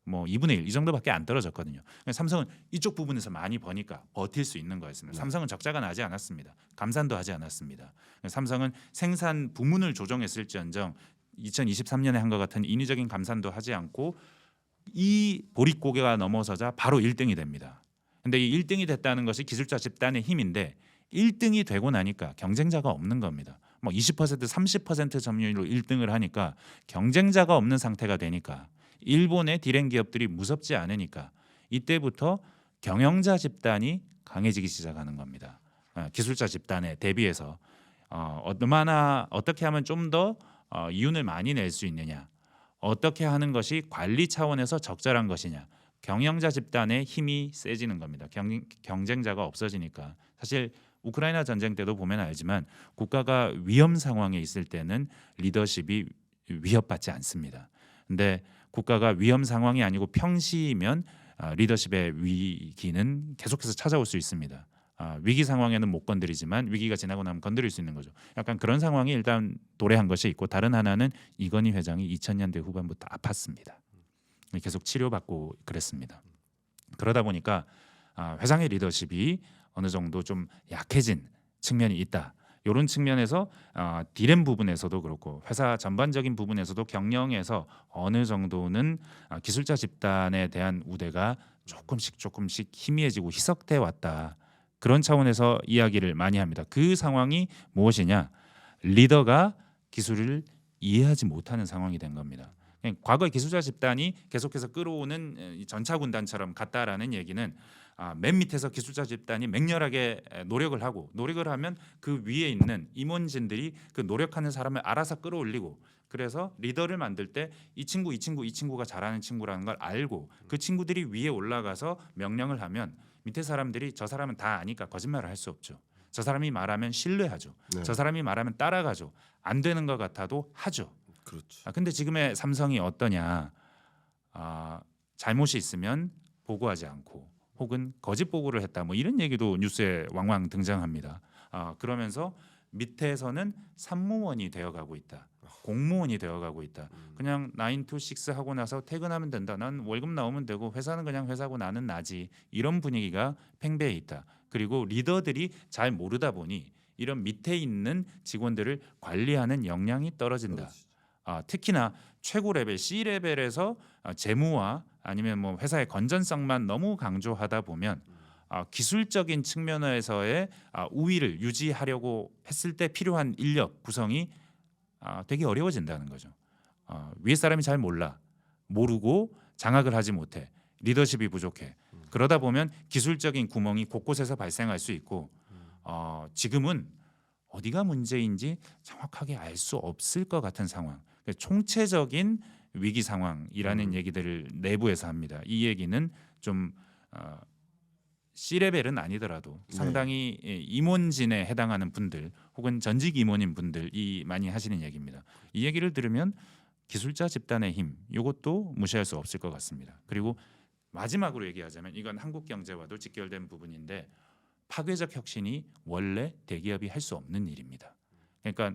뭐 2분의 1 이 정도밖에 안 떨어졌거든요. 삼성은 이쪽 부분에서 많이 버니까 버틸 수 있는 거였습니다. 삼성은 적자가 나지 않았습니다. 감산도 하지 않았습니다. 삼성은 생산 부문을 조정했을지언정 2023년에 한 것 같은 인위적인 감산도 하지 않고 이 보릿고개가 넘어서자 바로 1등이 됩니다. 근데 이 1등이 됐다는 것이 기술자 집단의 힘인데 1등이 되고 나니까 경쟁자가 없는 겁니다. 뭐 20%, 30% 점유율로 1등을 하니까 경쟁자가 없는 상태가 되니까 일본의 디램 기업들이 무섭지 않으니까 이때부터 경영자 집단이 강해지기 시작하는 겁니다. 기술자 집단에 대비해서 얼마나 어떻게 하면 좀 더 이윤을 많이 낼 수 있느냐, 어떻게 하는 것이 관리 차원에서 적절한 것이냐, 경영자 집단의 힘이 세지는 겁니다. 경쟁자가 없어지니까. 사실 우크라이나 전쟁 때도 보면 알지만 국가가 위험 상황에 있을 때는 리더십이 위협받지 않습니다. 근데 국가가 위험 상황이 아니고 평시이면 리더십의 위기는 계속해서 찾아올 수 있습니다. 위기 상황에는 못 건드리지만 위기가 지나고 나면 건드릴 수 있는 거죠. 약간 그런 상황이 일단 도래한 것이 있고 다른 하나는 이건희 회장이 2000년대 후반부터 아팠습니다. 계속 치료받고 그랬습니다. 그러다 보니까 회장의 리더십이 어느 정도 좀 약해진 측면이 있다. 이런 측면에서 디램 부분에서도 그렇고 회사 전반적인 부분에서도 경영에서 어느 정도는 기술자 집단에 대한 우대가 조금씩 희미해지고 희석돼 왔다. 그런 차원에서 이야기를 많이 합니다. 그 상황이 무엇이냐? 리더가 기술을 이해하지 못하는 상황이 된 겁니다. 과거의 기술자 집단이 계속해서 끌어오는 이 전차 군단처럼 갔다라는 얘기는 맨 밑에서 기술자 집단이 맹렬하게 노력을 하고 노력을 하면 그 위에 있는 임원진들이 그 노력하는 사람을 알아서 끌어올리고 그래서 리더를 만들 때 이 친구가 잘하는 친구라는 걸 알고 그 친구들이 위에 올라가서 명령을 하면 밑에 사람들이 저 사람은 다 아니까 거짓말을 할 수 없죠. 저 사람이 말하면 신뢰하죠. 네. 저 사람이 말하면 따라가죠. 안 되는 것 같아도 하죠. 그렇죠. 근데 지금의 삼성이 어떠냐? 잘못이 있으면 보고하지 않고 혹은 거짓 보고를 했다. 뭐 이런 얘기도 뉴스에 왕왕 등장합니다. 그러면서 밑에서는 산무원이 되어가고 있다. 공무원이 되어가고 있다. 그냥 9 to 6 하고 나서 퇴근하면 된다. 난 월급 나오면 되고 회사는 그냥 회사고 나는 나지. 이런 분위기가 팽배해 있다. 그리고 리더들이 잘 모르다 보니 이런 밑에 있는 직원들을 관리하는 역량이 떨어진다. 특히나 최고 레벨 C 레벨에서 재무와 아니면 뭐 회사의 건전성만 너무 강조하다 보면 기술적인 측면에서의 우위를 유지하려고 했을 때 필요한 인력 구성이 되게 어려워진다는 거죠. 위에 사람이 잘 모르고 장악을 하지 못해 리더십이 부족해. 그러다 보면 기술적인 구멍이 곳곳에서 발생할 수 있고 지금은 어디가 문제인지 정확하게 알 수 없을 것 같은 상황. 총체적인 위기 상황이라는 얘기들을 내부에서 합니다. 이 얘기는 좀 C레벨은 아니더라도 상당히 임원진에 해당하는 분들 혹은 전직 임원인 분들이 많이 하시는 얘기입니다. 이 얘기를 들으면 기술자 집단의 힘 이것도 무시할 수 없을 것 같습니다. 그리고 마지막으로 얘기하자면 이건 한국 경제와도 직결된 부분인데 파괴적 혁신이 원래 대기업이 할 수 없는 일입니다. 그러니까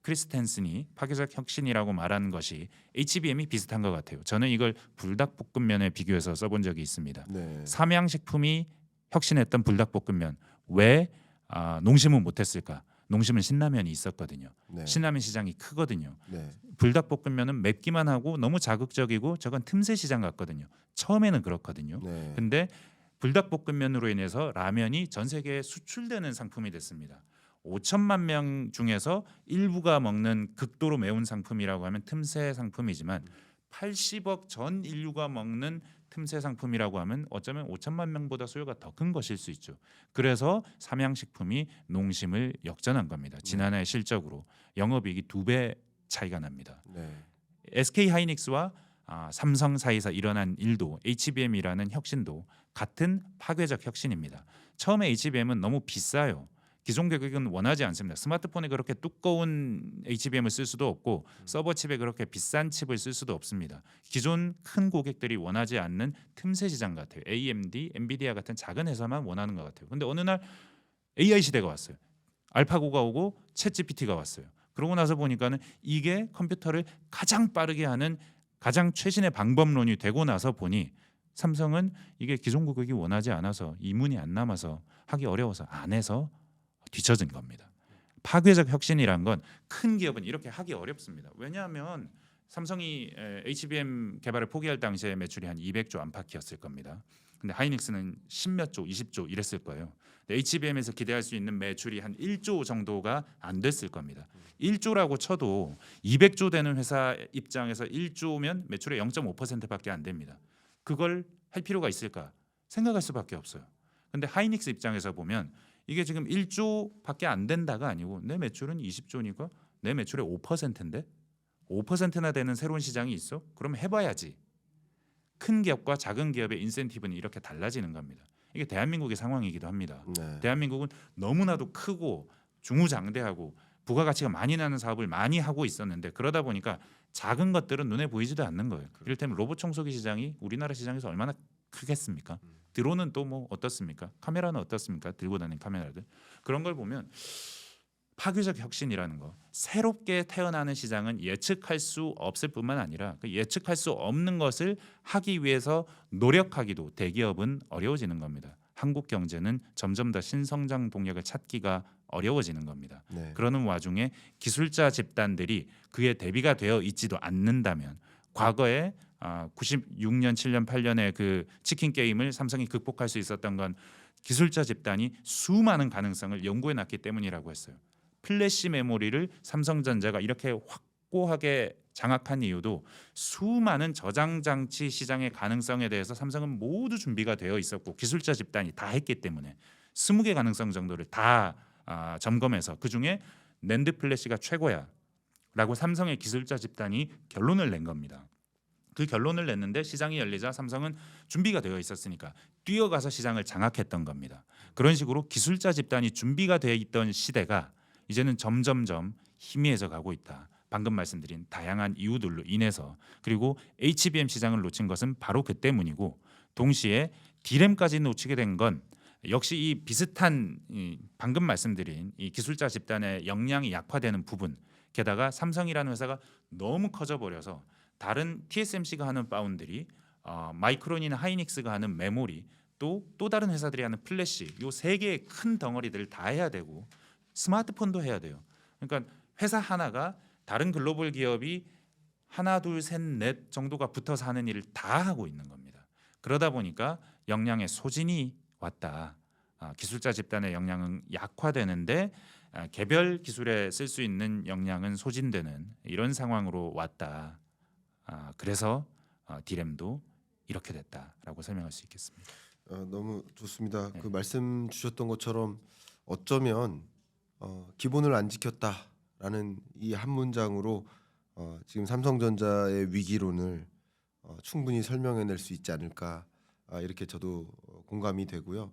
크리스텐슨이 파괴적 혁신이라고 말하는 것이 HBM이 비슷한 것 같아요. 저는 이걸 불닭볶음면에 비교해서 써본 적이 있습니다. 네. 삼양식품이 혁신했던 불닭볶음면 왜 농심은 못했을까? 농심은 신라면이 있었거든요. 네. 신라면 시장이 크거든요. 네. 불닭볶음면은 맵기만 하고 너무 자극적이고 저건 틈새 시장 같거든요. 처음에는 그렇거든요. 네. 근데 불닭볶음면으로 인해서 라면이 전 세계에 수출되는 상품이 됐습니다. 5천만 명 중에서 일부가 먹는 극도로 매운 상품이라고 하면 틈새 상품이지만 80억 전 인류가 먹는 틈새 상품이라고 하면 어쩌면 5천만 명보다 수요가 더 큰 것일 수 있죠. 그래서 삼양식품이 농심을 역전한 겁니다. 지난해 실적으로 영업이익이 2배 차이가 납니다. 네. SK 하이닉스와 삼성 사이에서 일어난 일도 HBM이라는 혁신도 같은 파괴적 혁신입니다. 처음에 HBM은 너무 비싸요. 기존 고객은 원하지 않습니다. 스마트폰에 그렇게 두꺼운 HBM을 쓸 수도 없고 서버 칩에 그렇게 비싼 칩을 쓸 수도 없습니다. 기존 큰 고객들이 원하지 않는 틈새 시장 같아요. AMD, 엔비디아 같은 작은 회사만 원하는 것 같아요. 근데 어느 날 AI 시대가 왔어요. 알파고가 오고 챗GPT가 왔어요. 그러고 나서 보니까는 이게 컴퓨터를 가장 빠르게 하는 가장 최신의 방법론이 되고 나서 보니 삼성은 이게 기존 고객이 원하지 않아서 이문이 안 남아서 하기 어려워서 안 해서 뒤처진 겁니다. 파괴적 혁신이란 건 큰 기업은 이렇게 하기 어렵습니다. 왜냐하면 삼성이 HBM 개발을 포기할 당시에 매출이 한 200조 안팎이었을 겁니다. 근데 하이닉스는 10몇 조, 20조 이랬을 거예요. HBM에서 기대할 수 있는 매출이 한 1조 정도가 안 됐을 겁니다. 1조라고 쳐도 200조 되는 회사 입장에서 1조면 매출의 0.5%밖에 안 됩니다. 그걸 할 필요가 있을까? 생각할 수밖에 없어요. 근데 하이닉스 입장에서 보면 이게 지금 1조밖에 안 된다가 아니고 내 매출은 20조니까 내 매출의 5%인데 5%나 되는 새로운 시장이 있어? 그럼 해봐야지. 큰 기업과 작은 기업의 인센티브는 이렇게 달라지는 겁니다. 이게 대한민국의 상황이기도 합니다. 네. 대한민국은 너무나도 크고 중후장대하고 부가가치가 많이 나는 사업을 많이 하고 있었는데 그러다 보니까 작은 것들은 눈에 보이지도 않는 거예요. 이를테면 로봇 청소기 시장이 우리나라 시장에서 얼마나 크겠습니까? 드론은 또 뭐 어떻습니까? 카메라는 어떻습니까? 들고 다니는 카메라들. 그런 걸 보면 파괴적 혁신이라는 거, 새롭게 태어나는 시장은 예측할 수 없을 뿐만 아니라 그 예측할 수 없는 것을 하기 위해서 노력하기도 대기업은 어려워지는 겁니다. 한국 경제는 점점 더 신성장 동력을 찾기가 어려워지는 겁니다. 네. 그러는 와중에 기술자 집단들이 그에 대비가 되어 있지도 않는다면 과거에 96년, 7년, 8년에 그 치킨 게임을 삼성이 극복할 수 있었던 건 기술자 집단이 수많은 가능성을 연구해 놨기 때문이라고 했어요. 플래시 메모리를 삼성전자가 이렇게 확 확고하게 장악한 이유도 수많은 저장 장치 시장의 가능성에 대해서 삼성은 모두 준비가 되어 있었고 기술자 집단이 다 했기 때문에 20개 가능성 정도를 다 점검해서 그중에 낸드 플래시가 최고야라고 삼성의 기술자 집단이 결론을 낸 겁니다. 그 결론을 냈는데 시장이 열리자 삼성은 준비가 되어 있었으니까 뛰어가서 시장을 장악했던 겁니다. 그런 식으로 기술자 집단이 준비가 되어 있던 시대가 이제는 점점점 희미해져 가고 있다. 방금 말씀드린 다양한 이유들로 인해서 그리고 HBM 시장을 놓친 것은 바로 그 때문이고 동시에 D램까지 놓치게 된 건 역시 이 비슷한 방금 말씀드린 이 기술자 집단의 역량이 약화되는 부분 게다가 삼성이라는 회사가 너무 커져 버려서 다른 TSMC가 하는 파운드리 마이크론이나 하이닉스가 하는 메모리 또 다른 회사들이 하는 플래시 요 세 개의 큰 덩어리들을 다 해야 되고 스마트폰도 해야 돼요. 그러니까 회사 하나가 다른 글로벌 기업이 하나 둘 셋 넷 정도가 붙어서 하는 일을 다 하고 있는 겁니다. 그러다 보니까 역량의 소진이 왔다. 기술자 집단의 역량은 약화되는데 개별 기술에 쓸 수 있는 역량은 소진되는 이런 상황으로 왔다. 그래서 D램도 이렇게 됐다라고 설명할 수 있겠습니다. 너무 좋습니다. 네. 그 말씀 주셨던 것처럼 어쩌면 기본을 안 지켰다라는 이 한 문장으로 지금 삼성전자의 위기론을 충분히 설명해낼 수 있지 않을까 이렇게 저도 공감이 되고요.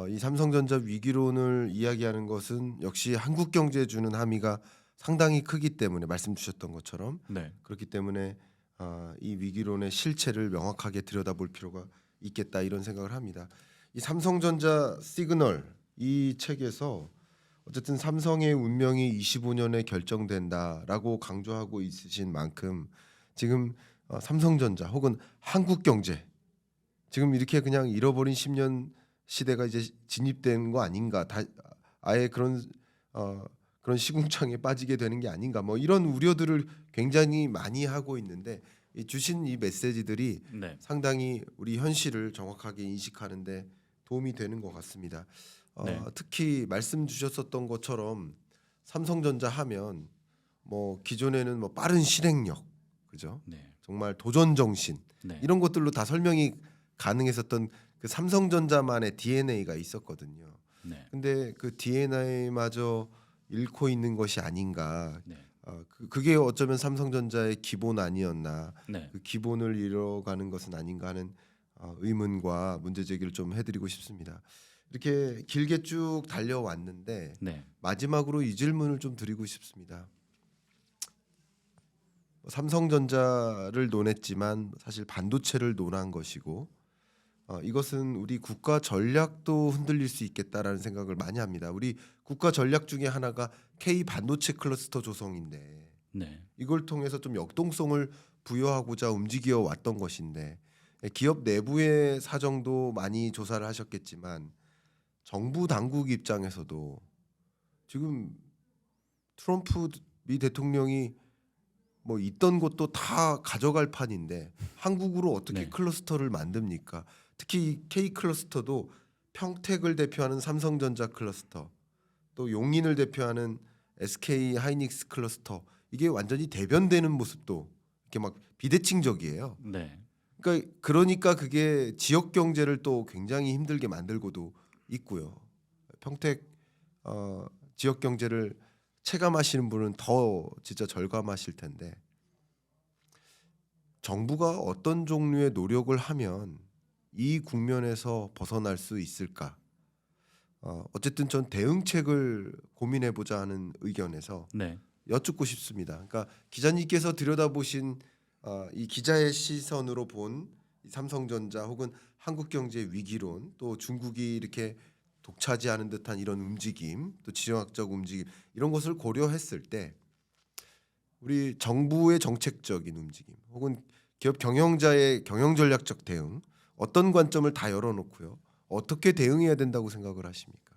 이 삼성전자 위기론을 이야기하는 것은 역시 한국 경제에 주는 함의가 상당히 크기 때문에 말씀 주셨던 것처럼 네, 그렇기 때문에 이 위기론의 실체를 명확하게 들여다볼 필요가 있겠다 이런 생각을 합니다. 이 삼성전자 시그널 이 책에서 어쨌든 삼성의 운명이 25년에 결정된다라고 강조하고 있으신 만큼 지금 삼성전자 혹은 한국 경제 지금 이렇게 그냥 잃어버린 10년 시대가 이제 진입된 거 아닌가? 아예 그런 시궁창에 빠지게 되는 게 아닌가? 뭐 이런 우려들을 굉장히 많이 하고 있는데 주신 이 메시지들이 네, 상당히 우리 현실을 정확하게 인식하는데 도움이 되는 것 같습니다. 네. 특히 말씀 주셨었던 것처럼 삼성전자 하면 뭐 기존에는 뭐 빠른 실행력, 그죠? 네, 정말 도전 정신 네, 이런 것들로 다 설명이 가능했었던 그 삼성전자만의 DNA가 있었거든요. 네, 근데 그 DNA마저 잃고 있는 것이 아닌가. 네, 그게 어쩌면 삼성전자의 기본 아니었나. 네. 그 기본을 잃어가는 것은 아닌가 하는 의문과 문제 제기를 좀 해드리고 싶습니다. 이렇게 길게 쭉 달려왔는데 네. 마지막으로 이 질문을 좀 드리고 싶습니다. 삼성전자를 논했지만 사실 반도체를 논한 것이고 이것은 우리 국가 전략도 흔들릴 수 있겠다라는 생각을 많이 합니다. 우리 국가 전략 중에 하나가 K 반도체 클러스터 조성인데 네. 이걸 통해서 좀 역동성을 부여하고자 움직여 왔던 것인데 기업 내부의 사정도 많이 조사를 하셨겠지만 정부 당국 입장에서도 지금 트럼프 미 대통령이 뭐 있던 것도 다 가져갈 판인데 한국으로 어떻게 네. 클러스터를 만듭니까? 특히 이 K 클러스터도 평택을 대표하는 삼성전자 클러스터, 또 용인을 대표하는 SK 하이닉스 클러스터 이게 완전히 대변되는 모습도 이렇게 막 비대칭적이에요. 네. 그러니까 그게 지역 경제를 또 굉장히 힘들게 만들고도 있고요. 평택 지역 경제를 체감하시는 분은 더 진짜 절감하실 텐데 정부가 어떤 종류의 노력을 하면 이 국면에서 벗어날 수 있을까? 어쨌든 전 대응책을 고민해 보자 하는 의견에서 네. 여쭙고 싶습니다. 그러니까 기자님께서 들여다보신 이 기자의 시선으로 본 삼성전자 혹은 한국경제 위기론 또 중국이 이렇게 독차지하는 듯한 이런 움직임 또 지정학적 움직임 이런 것을 고려했을 때 우리 정부의 정책적인 움직임 혹은 기업 경영자의 경영 전략적 대응 어떤 관점을 다 열어놓고요 어떻게 대응해야 된다고 생각을 하십니까?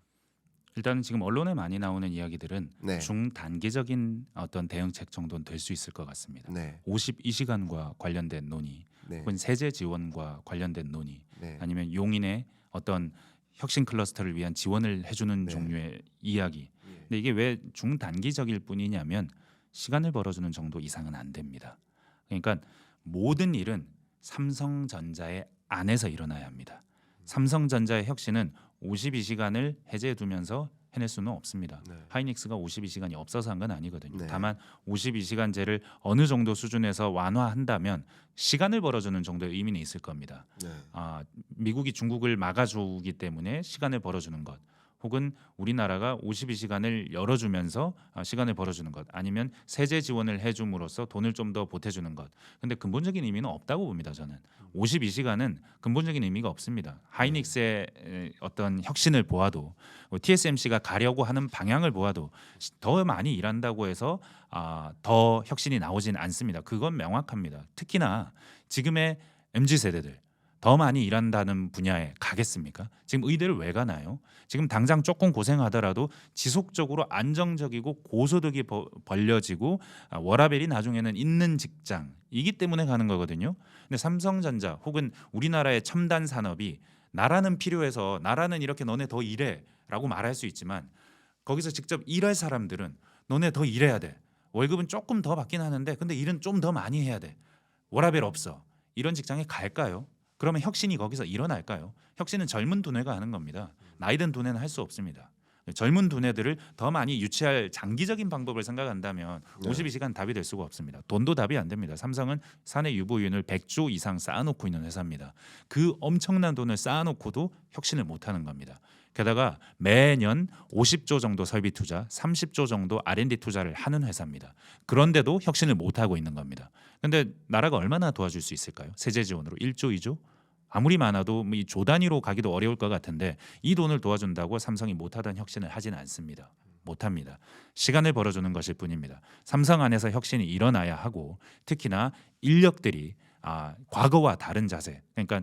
일단은 지금 언론에 많이 나오는 이야기들은 네, 중단기적인 어떤 대응책 정도는 될 수 있을 것 같습니다. 네, 52시간과 관련된 논의, 네, 혹은 세제 지원과 관련된 논의, 네, 아니면 용인의 어떤 혁신 클러스터를 위한 지원을 해주는 네. 종류의 이야기. 예. 근데 이게 왜 중단기적일 뿐이냐면 시간을 벌어주는 정도 이상은 안 됩니다. 그러니까 모든 일은 삼성전자의 안에서 일어나야 합니다. 삼성전자의 혁신은 52시간을 해제해 두면서 해낼 수는 없습니다. 네. 하이닉스가 52시간이 없어서 한 건 아니거든요. 네. 다만 52시간제를 어느 정도 수준에서 완화한다면 시간을 벌어주는 정도의 의미는 있을 겁니다. 네. 미국이 중국을 막아주기 때문에 시간을 벌어주는 것, 혹은 우리나라가 52시간을 열어주면서 시간을 벌어주는 것, 아니면 세제 지원을 해줌으로써 돈을 좀 더 보태주는 것. 근데 근본적인 의미는 없다고 봅니다. 저는 52시간은 근본적인 의미가 없습니다. 하이닉스의 어떤 혁신을 보아도 TSMC가 가려고 하는 방향을 보아도 더 많이 일한다고 해서 더 혁신이 나오진 않습니다. 그건 명확합니다. 특히나 지금의 MZ 세대들 더 많이 일한다는 분야에 가겠습니까? 지금 의대를 왜 가나요? 지금 당장 조금 고생하더라도 지속적으로 안정적이고 고소득이 벌려지고 워라밸이 나중에는 있는 직장이기 때문에 가는 거거든요. 근데 삼성전자 혹은 우리나라의 첨단 산업이 나라는 필요해서 나라는 이렇게 너네 더 일해라고 말할 수 있지만 거기서 직접 일할 사람들은 너네 더 일해야 돼. 월급은 조금 더 받긴 하는데 근데 일은 좀 더 많이 해야 돼. 워라밸 없어. 이런 직장에 갈까요? 그러면 혁신이 거기서 일어날까요? 혁신은 젊은 두뇌가 하는 겁니다. 나이 든 두뇌는 할 수 없습니다. 젊은 두뇌들을 더 많이 유치할 장기적인 방법을 생각한다면 네. 52시간 답이 될 수가 없습니다. 돈도 답이 안 됩니다. 삼성은 사내 유보율을 100조 이상 쌓아놓고 있는 회사입니다. 그 엄청난 돈을 쌓아놓고도 혁신을 못하는 겁니다. 게다가 매년 50조 정도 설비 투자, 30조 정도 R&D 투자를 하는 회사입니다. 그런데도 혁신을 못하고 있는 겁니다. 그런데 나라가 얼마나 도와줄 수 있을까요? 세제 지원으로 1조, 2조? 아무리 많아도 이 조 단위로 가기도 어려울 것 같은데 이 돈을 도와준다고 삼성이 못하던 혁신을 하지는 않습니다. 못합니다. 시간을 벌어주는 것일 뿐입니다. 삼성 안에서 혁신이 일어나야 하고 특히나 인력들이 과거와 다른 자세, 그러니까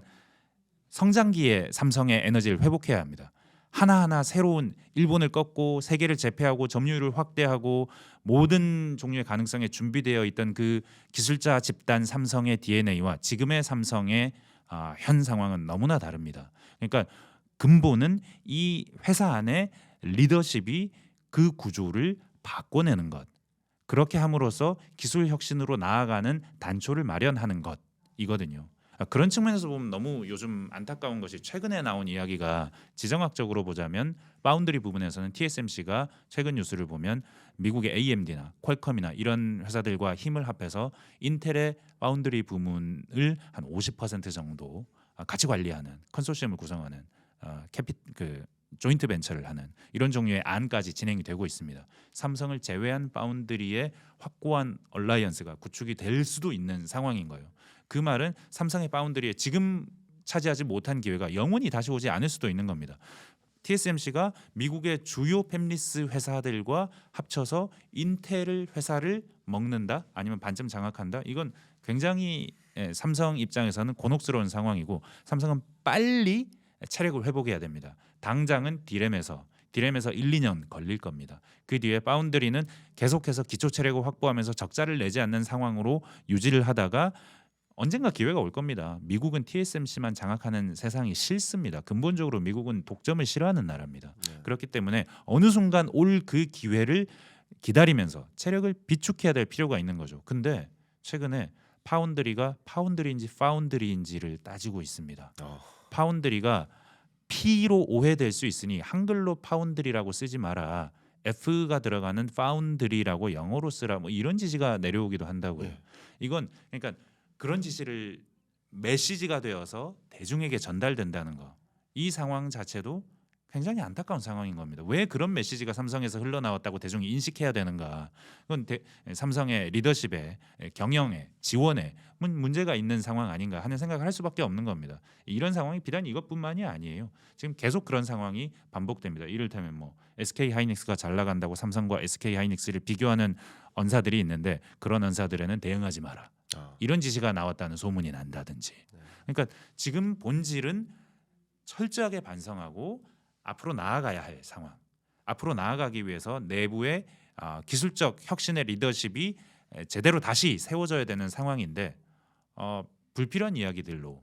성장기에 삼성의 에너지를 회복해야 합니다. 하나하나 새로운 일본을 꺾고 세계를 제패하고 점유율을 확대하고 모든 종류의 가능성에 준비되어 있던 그 기술자 집단 삼성의 DNA와 지금의 삼성의 현 상황은 너무나 다릅니다. 그러니까 근본은 이 회사 안에 리더십이 그 구조를 바꿔내는 것, 그렇게 함으로써 기술 혁신으로 나아가는 단초를 마련하는 것이거든요. 그런 측면에서 보면 너무 요즘 안타까운 것이 최근에 나온 이야기가 지정학적으로 보자면 파운드리 부분에서는 TSMC가 최근 뉴스를 보면 미국의 AMD나 퀄컴이나 이런 회사들과 힘을 합해서 인텔의 파운드리 부문을 한 50% 정도 같이 관리하는 컨소시엄을 구성하는 조인트 벤처를 하는 이런 종류의 안까지 진행이 되고 있습니다. 삼성을 제외한 파운드리의 확고한 얼라이언스가 구축이 될 수도 있는 상황인 거예요. 그 말은 삼성의 파운드리에 지금 차지하지 못한 기회가 영원히 다시 오지 않을 수도 있는 겁니다. TSMC가 미국의 주요 팹리스 회사들과 합쳐서 인텔 회사를 먹는다 아니면 반쯤 장악한다. 이건 굉장히 삼성 입장에서는 곤혹스러운 상황이고 삼성은 빨리 체력을 회복해야 됩니다. 당장은 디램에서 1, 2년 걸릴 겁니다. 그 뒤에 파운드리는 계속해서 기초 체력을 확보하면서 적자를 내지 않는 상황으로 유지를 하다가 언젠가 기회가 올 겁니다. 미국은 TSMC만 장악하는 세상이 싫습니다. 근본적으로 미국은 독점을 싫어하는 나라입니다. 네. 그렇기 때문에 어느 순간 올 그 기회를 기다리면서 체력을 비축해야 될 필요가 있는 거죠. 근데 최근에 파운드리가 파운드리인지 파운드리인지를 따지고 있습니다. 파운드리가 P로 오해될 수 있으니 한글로 파운드리라고 쓰지 마라. F가 들어가는 파운드리라고 영어로 쓰라. 뭐 이런 지시가 내려오기도 한다고요. 네. 이건 그러니까 그런 지시를 메시지가 되어서 대중에게 전달된다는 거. 이 상황 자체도 굉장히 안타까운 상황인 겁니다. 왜 그런 메시지가 삼성에서 흘러나왔다고 대중이 인식해야 되는가? 그건 삼성의 리더십에 경영에 지원에 문제가 있는 상황 아닌가 하는 생각을 할 수밖에 없는 겁니다. 이런 상황이 비단 이것뿐만이 아니에요. 지금 계속 그런 상황이 반복됩니다. 이를테면 뭐 SK 하이닉스가 잘 나간다고 삼성과 SK 하이닉스를 비교하는 언사들이 있는데 그런 언사들에는 대응하지 마라. 이런 지시가 나왔다는 소문이 난다든지. 그러니까 지금 본질은 철저하게 반성하고 앞으로 나아가야 할 상황. 앞으로 나아가기 위해서 내부의 기술적 혁신의 리더십이 제대로 다시 세워져야 되는 상황인데 불필요한 이야기들로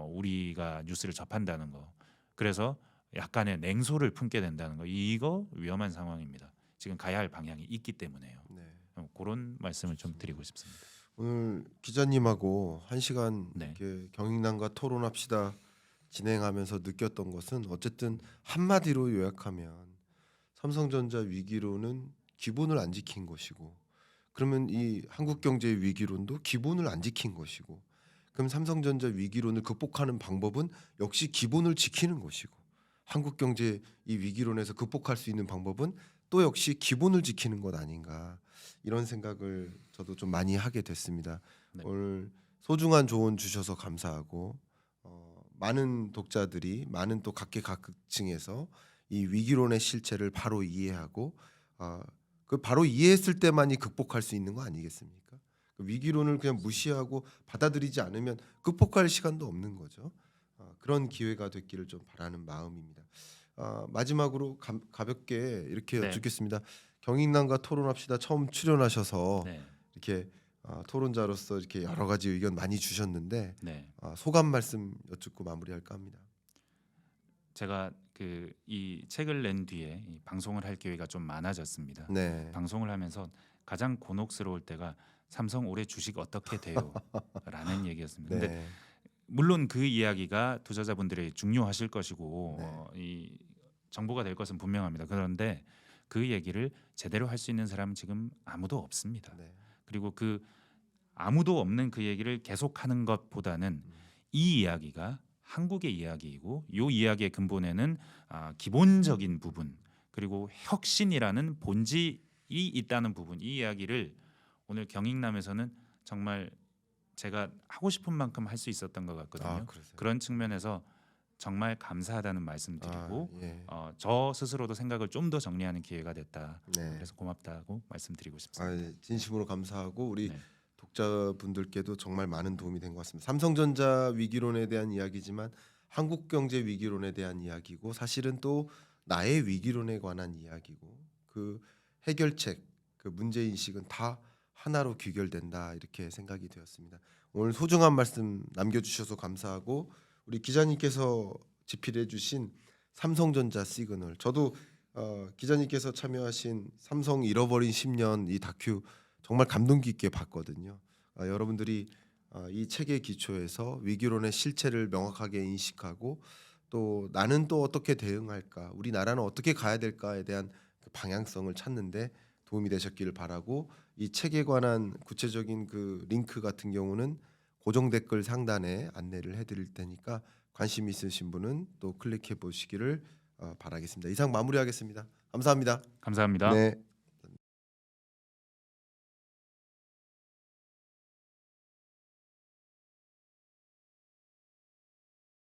우리가 뉴스를 접한다는 거. 그래서 약간의 냉소를 품게 된다는 거. 이거 위험한 상황입니다. 지금 가야 할 방향이 있기 때문에요. 네. 그런 말씀을 좀 드리고 싶습니다. 오늘 기자님하고 1시간 네. 이렇게 경인남과 토론합시다 진행하면서 느꼈던 것은 어쨌든 한마디로 요약하면 삼성전자 위기론은 기본을 안 지킨 것이고, 그러면 이 한국경제의 위기론도 기본을 안 지킨 것이고, 그럼 삼성전자 위기론을 극복하는 방법은 역시 기본을 지키는 것이고, 한국경제 이 위기론에서 극복할 수 있는 방법은 또 역시 기본을 지키는 것 아닌가, 이런 생각을 저도 좀 많이 하게 됐습니다. 네. 오늘 소중한 조언 주셔서 감사하고, 많은 독자들이 많은 또 각계각층에서 이 위기론의 실체를 바로 이해하고, 그 바로 이해했을 때만이 극복할 수 있는 거 아니겠습니까? 그 위기론을 그냥 무시하고 받아들이지 않으면 극복할 시간도 없는 거죠. 그런 기회가 됐기를 좀 바라는 마음입니다. 마지막으로 가볍게 이렇게 네. 여쭙겠습니다. 경인남과 토론합시다 처음 출연하셔서 네. 이렇게 토론자로서 이렇게 여러 가지 의견 많이 주셨는데, 네. 소감 말씀 여쭙고 마무리할까 합니다. 제가 이 책을 낸 뒤에 이 방송을 할 기회가 좀 많아졌습니다. 네. 방송을 하면서 가장 곤혹스러울 때가 삼성 올해 주식 어떻게 돼요? 라는 얘기였습니다. 근데 네. 물론 그 이야기가 투자자분들이 중요하실 것이고 네. 이 정보가 될 것은 분명합니다. 그런데 그 얘기를 제대로 할 수 있는 사람은 지금 아무도 없습니다. 네. 그리고 그 아무도 없는 그 얘기를 계속하는 것보다는 이 이야기가 한국의 이야기이고 이 이야기의 근본에는 기본적인 부분 그리고 혁신이라는 본질이 있다는 부분, 이 이야기를 오늘 경익남에서는 정말 제가 하고 싶은 만큼 할 수 있었던 것 같거든요. 그러세요. 그런 측면에서 정말 감사하다는 말씀드리고 예. 저 스스로도 생각을 좀 더 정리하는 기회가 됐다. 네. 그래서 고맙다고 말씀드리고 싶습니다. 진심으로 감사하고 우리 네. 독자분들께도 정말 많은 도움이 된 것 같습니다. 삼성전자 위기론에 대한 이야기지만 한국 경제 위기론에 대한 이야기고, 사실은 또 나의 위기론에 관한 이야기고, 그 해결책, 그 문제 인식은 다 하나로 귀결된다, 이렇게 생각이 되었습니다. 오늘 소중한 말씀 남겨주셔서 감사하고, 우리 기자님께서 집필해 주신 삼성전자 시그널, 저도 기자님께서 참여하신 삼성 잃어버린 10년 이 다큐 정말 감동 깊게 봤거든요. 여러분들이 이 책의 기초에서 위기론의 실체를 명확하게 인식하고, 또 나는 또 어떻게 대응할까, 우리나라는 어떻게 가야 될까에 대한 그 방향성을 찾는데 도움이 되셨기를 바라고, 이 책에 관한 구체적인 그 링크 같은 경우는 고정 댓글 상단에 안내를 해드릴 테니까 관심 있으신 분은 또 클릭해 보시기를 바라겠습니다. 이상 마무리하겠습니다. 감사합니다. 감사합니다. 네.